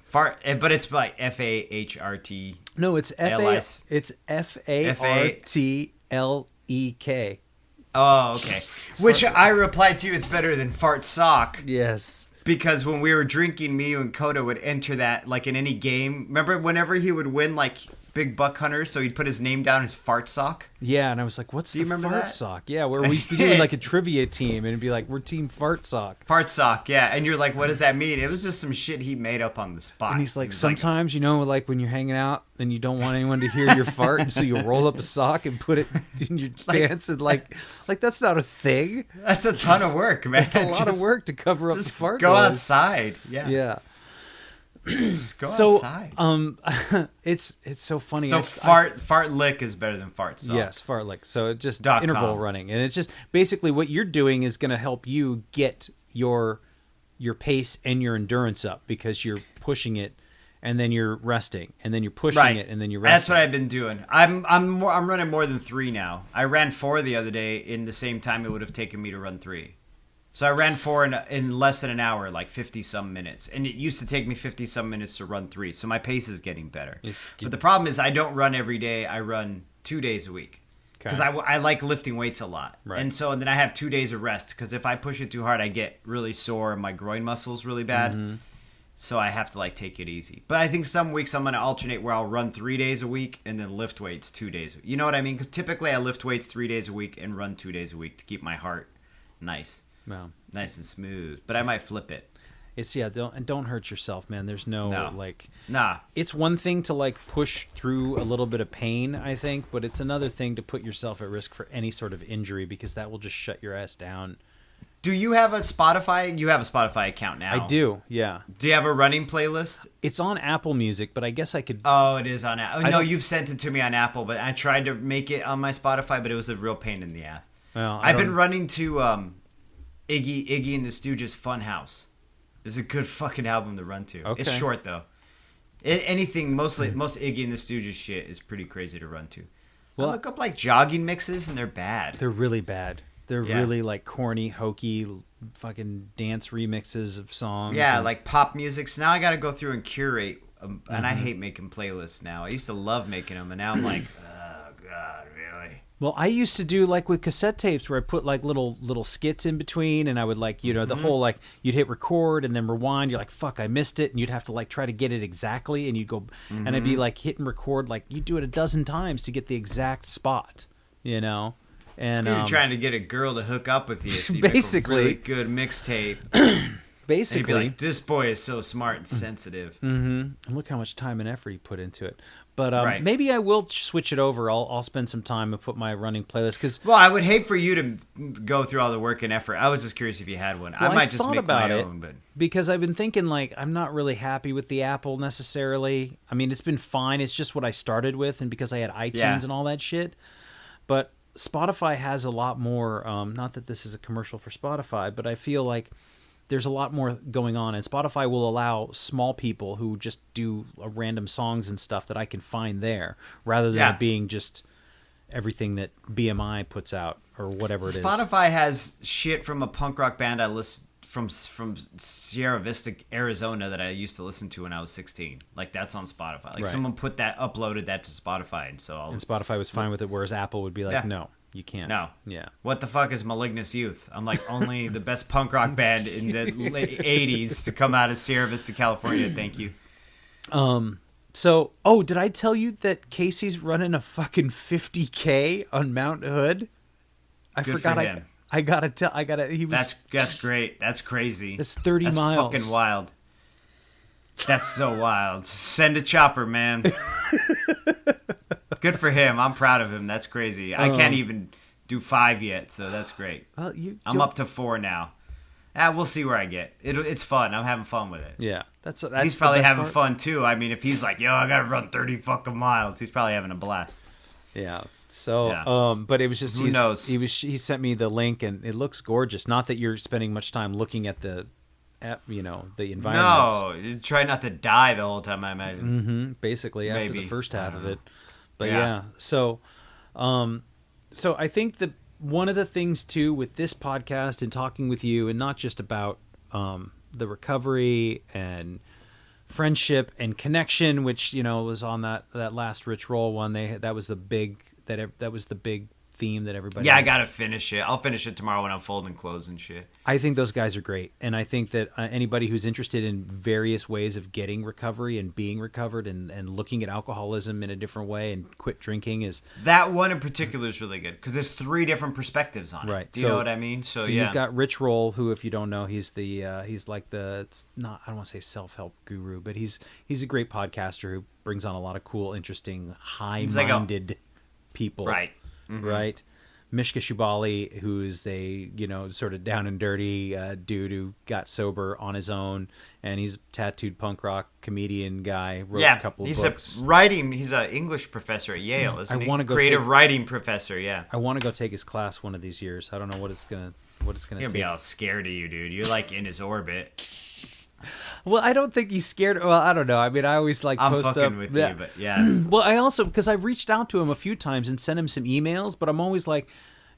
Fart, but it's like FAHRT. No, it's FARTLEK. Oh, okay. Which I replied to, it's better than fart sock. Yes. Because when we were drinking, me and Coda would enter that, like in any game. Remember whenever he would win, like Big Buck Hunter, so he'd put his name down as Fart Sock? Yeah, and I was like, what's the fart that? Sock? Yeah, where we'd be doing like a trivia team, and it'd be like, we're Team Fart Sock. Fart Sock, yeah. And you're like, what does that mean? It was just some shit he made up on the spot. And he's like, sometimes, like when you're hanging out and you don't want anyone to hear your fart, so you roll up a sock and put it in your pants, and like that's not a thing. That's a ton of work, man. It's a lot of work to cover up the fart go noise. Outside. Yeah. Yeah. Go outside. It's so funny. So fart lick is better than fart sock. Yes, fart lick. So it just .com. Interval running, and it's just basically what you're doing is going to help you get your pace and your endurance up, because you're pushing it, and then you're resting, and then you're pushing it, and then you're resting. That's what I've been doing. I'm running more than 3 now. I ran 4 the other day in the same time it would have taken me to run 3. So I ran 4 in less than an hour, like 50-some minutes. And it used to take me 50-some minutes to run 3. So my pace is getting better. But the problem is I don't run every day. I run 2 days a week. Because I like lifting weights a lot. Right. And then I have 2 days of rest. Because if I push it too hard, I get really sore and my groin muscles really bad. So I have to take it easy. But I think some weeks I'm going to alternate where I'll run 3 days a week and then lift weights 2 days. You know what I mean? Because typically I lift weights 3 days a week and run 2 days a week to keep my heart nice. Wow. Nice and smooth. But I might flip it. It's don't hurt yourself, man. There's no. Nah. It's one thing to push through a little bit of pain, I think, but it's another thing to put yourself at risk for any sort of injury, because that will just shut your ass down. Do you have a Spotify? You have a Spotify account now. I do, yeah. Do you have a running playlist? It's on Apple Music, but I guess I could... Oh, it is on Apple. No, you've sent it to me on Apple, but I tried to make it on my Spotify, but it was a real pain in the ass. Well, I've been running to Iggy and the Stooges' Funhouse. It's a good fucking album to run to. Okay. It's short, though. Most Iggy and the Stooges shit is pretty crazy to run to. Well, I look up jogging mixes, and they're bad. They're really bad. They're really corny, hokey, fucking dance remixes of songs. Yeah, pop music. So now I got to go through and curate. And I hate making playlists now. I used to love making them, and now I'm like, oh god, really? Well, I used to do like with cassette tapes where I put like little skits in between, and I would like, you know, the whole like you'd hit record and then rewind. You're like, fuck, I missed it, and you'd have to like try to get it exactly, and you'd go, and I'd be like hitting record, like you do it a dozen times to get the exact spot, you know. And you're trying to get a girl to hook up with you, so you basically make a really good mixtape. Basically, and you'd be like, this boy is so smart and sensitive. And look how much time and effort he put into it. But right. Maybe I will switch it over. I'll spend some time and put my running playlist because. Well, I would hate for you to go through all the work and effort. I was just curious if you had one. Well, I might just make about my it own, but because I've been thinking like I'm not really happy with the Apple necessarily. I mean, it's been fine. It's just what I started with, and because I had iTunes and all that shit. But Spotify has a lot more. Not that this is a commercial for Spotify, but I feel like there's a lot more going on, and Spotify will allow small people who just do random songs and stuff that I can find there, rather than it being just everything that BMI puts out or whatever it is. Spotify has shit from a punk rock band I listened from Sierra Vista, Arizona, that I used to listen to when I was 16. Like that's on Spotify. Like someone uploaded that to Spotify, and Spotify was fine with it, whereas Apple would be like, no. You can't. No. Yeah. What the fuck is Malignus Youth? I'm like, only the best punk rock band in the late 80s to come out of Sierra Vista, California. Thank you. So, did I tell you that Casey's running a fucking 50K on Mount Hood? I forgot. That's great. That's crazy. That's 30 miles. That's fucking wild. That's so wild. Send a chopper, man. Good for him. I'm proud of him. That's crazy. I can't even do 5 yet, so that's great. Well, I'm up to 4 now. We'll see where I get. It's fun. I'm having fun with it. Yeah, that's he's probably having fun too. I mean, if he's like, yo, I gotta run 30 fucking miles, he's probably having a blast. Yeah. So, but it was just who knows? He sent me the link, and it looks gorgeous. Not that you're spending much time looking at the environment. No, try not to die the whole time, I imagine. Basically, Maybe. after the first half of it. But yeah. So I think that one of the things too with this podcast and talking with you, and not just about the recovery and friendship and connection, which was on that last Rich Roll one. That was the big theme that everybody. Yeah, I gotta finish it. I'll finish it tomorrow when I'm folding clothes and shit. I think those guys are great, and I think that anybody who's interested in various ways of getting recovery and being recovered and looking at alcoholism in a different way and quit drinking is that one in particular is really good because there's 3 different perspectives on it. Right. Do you know what I mean? So yeah. You've got Rich Roll, who, if you don't know, he's like it's not, I don't want to say self-help guru, but he's a great podcaster who brings on a lot of cool, interesting, high-minded people. Right. Mm-hmm. Right. Mishka Shubali, who's a sort of down and dirty dude who got sober on his own, and he's a tattooed punk rock comedian guy. Wrote a couple of books. He's an English professor at Yale, isn't he? Creative writing professor. Yeah. I want to go take his class one of these years. I don't know what it's gonna He'll take. be all scared of you, dude. You're like in his orbit. Well, I don't think he's scared. Well, I don't know. I mean, I always like I'm post fucking up. with you, but yeah. Well, I also, because I've reached out to him a few times and sent him some emails, but I'm always like,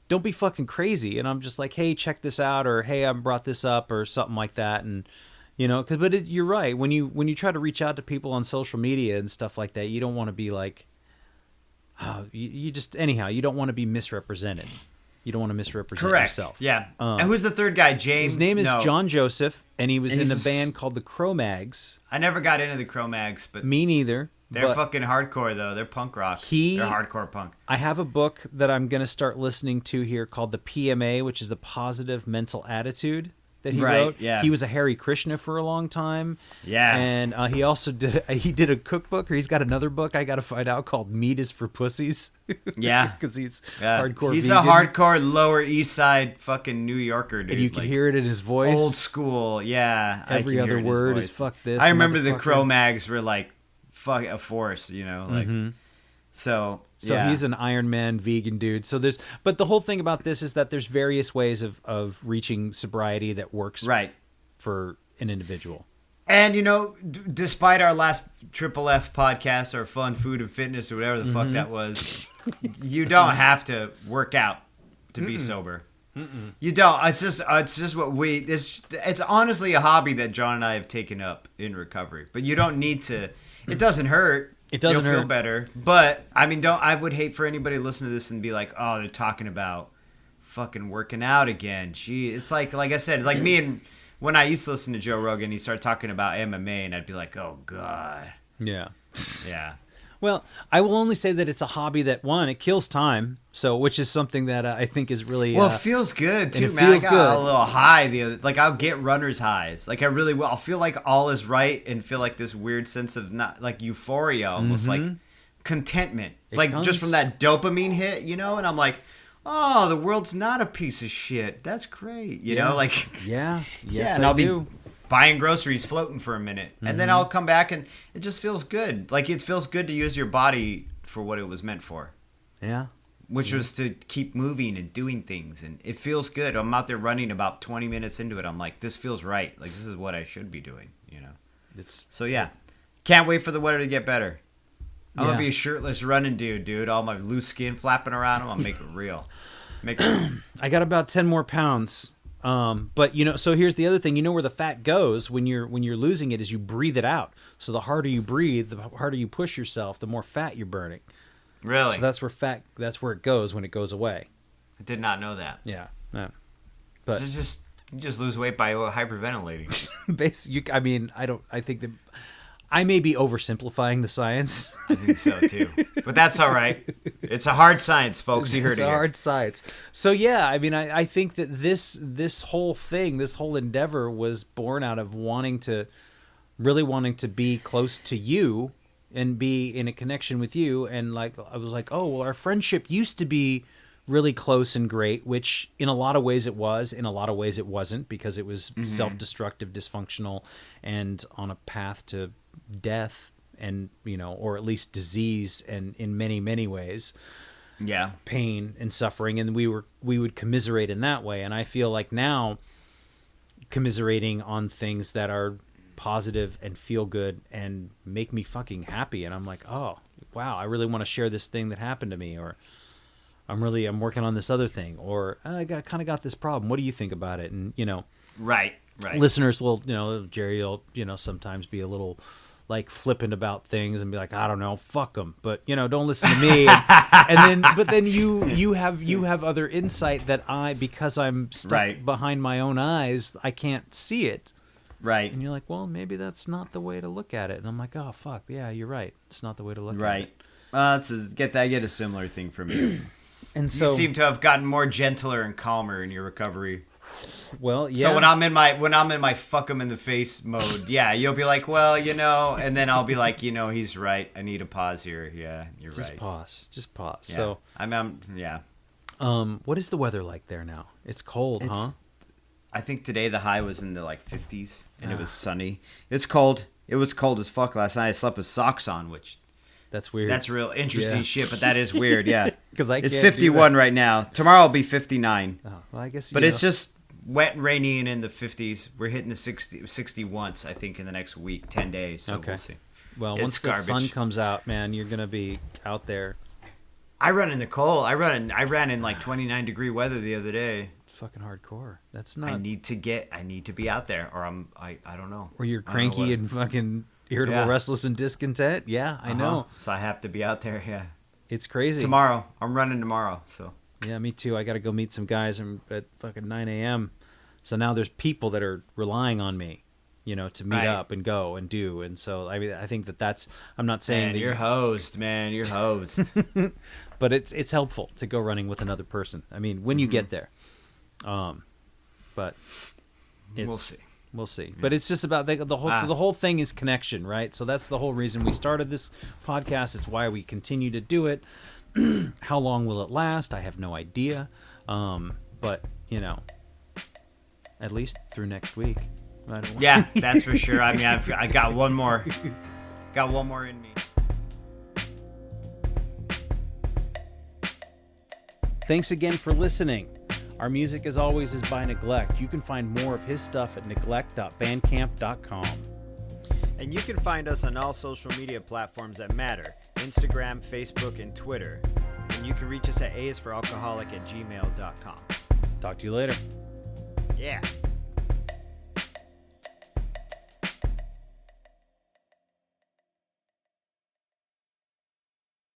don't be fucking crazy. And I'm just like, hey, check this out, or hey, I brought this up, or something like that. And you're right. When you try to reach out to people on social media and stuff like that, you don't want to be like, you don't want to be misrepresented. You don't want to misrepresent yourself. Yeah. And who's the third guy? James? His name is John Joseph, and he was in a band called the Cro-Mags. I never got into the Cro-Mags, but me neither. They're fucking hardcore, though. They're punk rock. They're hardcore punk. I have a book that I'm going to start listening to here called the PMA, which is the Positive Mental Attitude that he wrote. Yeah. He was a Hare Krishna for a long time. Yeah. And he also did a cookbook, or he's got another book I got to find out called Meat is for Pussies. Yeah. Because he's hardcore He's vegan. a hardcore Lower East Side fucking New Yorker, dude. And you can hear it in his voice. Old school, yeah. Every other word is fuck this. I remember the Cro-Mags were like fuck a force, like So he's an Iron Man vegan dude. But the whole thing about this is that there's various ways of reaching sobriety that works for an individual. And despite our last Triple F podcast or Fun Food and Fitness or whatever the fuck that was, you don't have to work out to be sober. You don't. It's just it's honestly a hobby that John and I have taken up in recovery. But you don't need to. It doesn't hurt. It doesn't You'll feel hurt. better. But I mean, don't. I would hate for anybody to listen to this and be like, "Oh, they're talking about fucking working out again." Gee, it's like I said, like me and when I used to listen to Joe Rogan, he started talking about MMA, and I'd be like, "Oh God." Yeah. Yeah. Well, I will only say that it's a hobby that, one, it kills time, so which is something that I think is really Well, it feels good too, it man. feels I got good. a little high like I'll get runner's highs. Like I really will. I'll feel like all is right and feel like this weird sense of not like euphoria, almost like contentment, like just from that dopamine hit, you know. And I'm like, oh, the world's not a piece of shit. That's great, you know. Like yes, yeah, and I'll be buying groceries, floating for a minute, and then I'll come back and it just feels good. Like it feels good to use your body for what it was meant for. Yeah. Which was to keep moving and doing things, and it feels good. I'm out there running about 20 minutes into it. I'm like, this feels right. Like this is what I should be doing, you know. So yeah, can't wait for the weather to get better. I'm gonna be a shirtless running dude. All my loose skin flapping around. I'm gonna make it real. I got about 10 more pounds. But you know, so here's the other thing. You know where the fat goes when you're losing it is you breathe it out. So the harder you breathe, the harder you push yourself, the more fat you're burning. Really? So that's where it goes when it goes away. I did not know that. Yeah. But you just lose weight by hyperventilating. I mean, I think that I may be oversimplifying the science. I think so too. But that's all right. It's a hard science, folks. It's a hard science. So yeah, I mean, I think that this whole thing, this whole endeavor was born out of really wanting to be close to you and be in a connection with you. And like, I was like, oh, well, our friendship used to be really close and great, which in a lot of ways it was, in a lot of ways it wasn't, because it was self-destructive, dysfunctional, and on a path to death, and you know, or at least disease, and in many, many ways, pain and suffering, and we would commiserate in that way. And I feel like now commiserating on things that are positive and feel good and make me fucking happy, and I'm like, oh wow, I really want to share this thing that happened to me, or I'm working on this other thing, or I kind of got this problem, what do you think about it? And you know, right listeners will, you know, Jerry will, you know, sometimes be a little like flippant about things and be like, I don't know, fuck them, but you know, don't listen to me. But then you have other insight that because I'm stuck behind my own eyes, I can't see it. Right. And you're like, well, maybe that's not the way to look at it. And I'm like, oh fuck, yeah, you're right. It's not the way to look at it. I get a similar thing from you. And so you seem to have gotten more gentler and calmer in your recovery. Well, yeah. So when I'm in my fuck him in the face mode, yeah, you'll be like, well, you know, and then I'll be like, you know, he's right. I need a pause here. Yeah, you're right. Just pause. Yeah. So yeah. What is the weather like there now? It's cold, huh? I think today the high was in the like 50s, and it was sunny. It's cold. It was cold as fuck last night. I slept with socks on, which that's weird. That's real interesting shit, but that is weird. Yeah, because it's 51 right now. Tomorrow will be 59. Oh, well, I guess. But it's just wet and rainy and in the 50s. We're hitting the 60 once, I think, in the next week, 10 days. So we'll see. Well, once the sun comes out, man, you're gonna be out there. I run in the cold. I ran in like 29-degree weather the other day. Fucking hardcore. That's not. I need to be out there, or I don't know. Or you're cranky and fucking irritable, restless, and discontent. Yeah, I know. So I have to be out there. Yeah, it's crazy. Tomorrow, I'm running tomorrow. So yeah, me too. I got to go meet some guys at fucking 9 a.m. So now there's people that are relying on me, you know, to meet up and go and do. And so I mean, I think that's. I'm not saying that you're hosed, man. You're hosed. But it's helpful to go running with another person. I mean, when you get there. But we'll see. Yeah. But it's just about the whole. So the whole thing is connection, right? So that's the whole reason we started this podcast. It's why we continue to do it. How long will it last? I have no idea. But you know, at least through next week. Yeah, that's for sure. I mean, I got one more. Got one more in me. Thanks again for listening. Our music, as always, is by Neglect. You can find more of his stuff at neglect.bandcamp.com. And you can find us on all social media platforms that matter: Instagram, Facebook, and Twitter. And you can reach us at aisforalcoholic@gmail.com. Talk to you later. Yeah.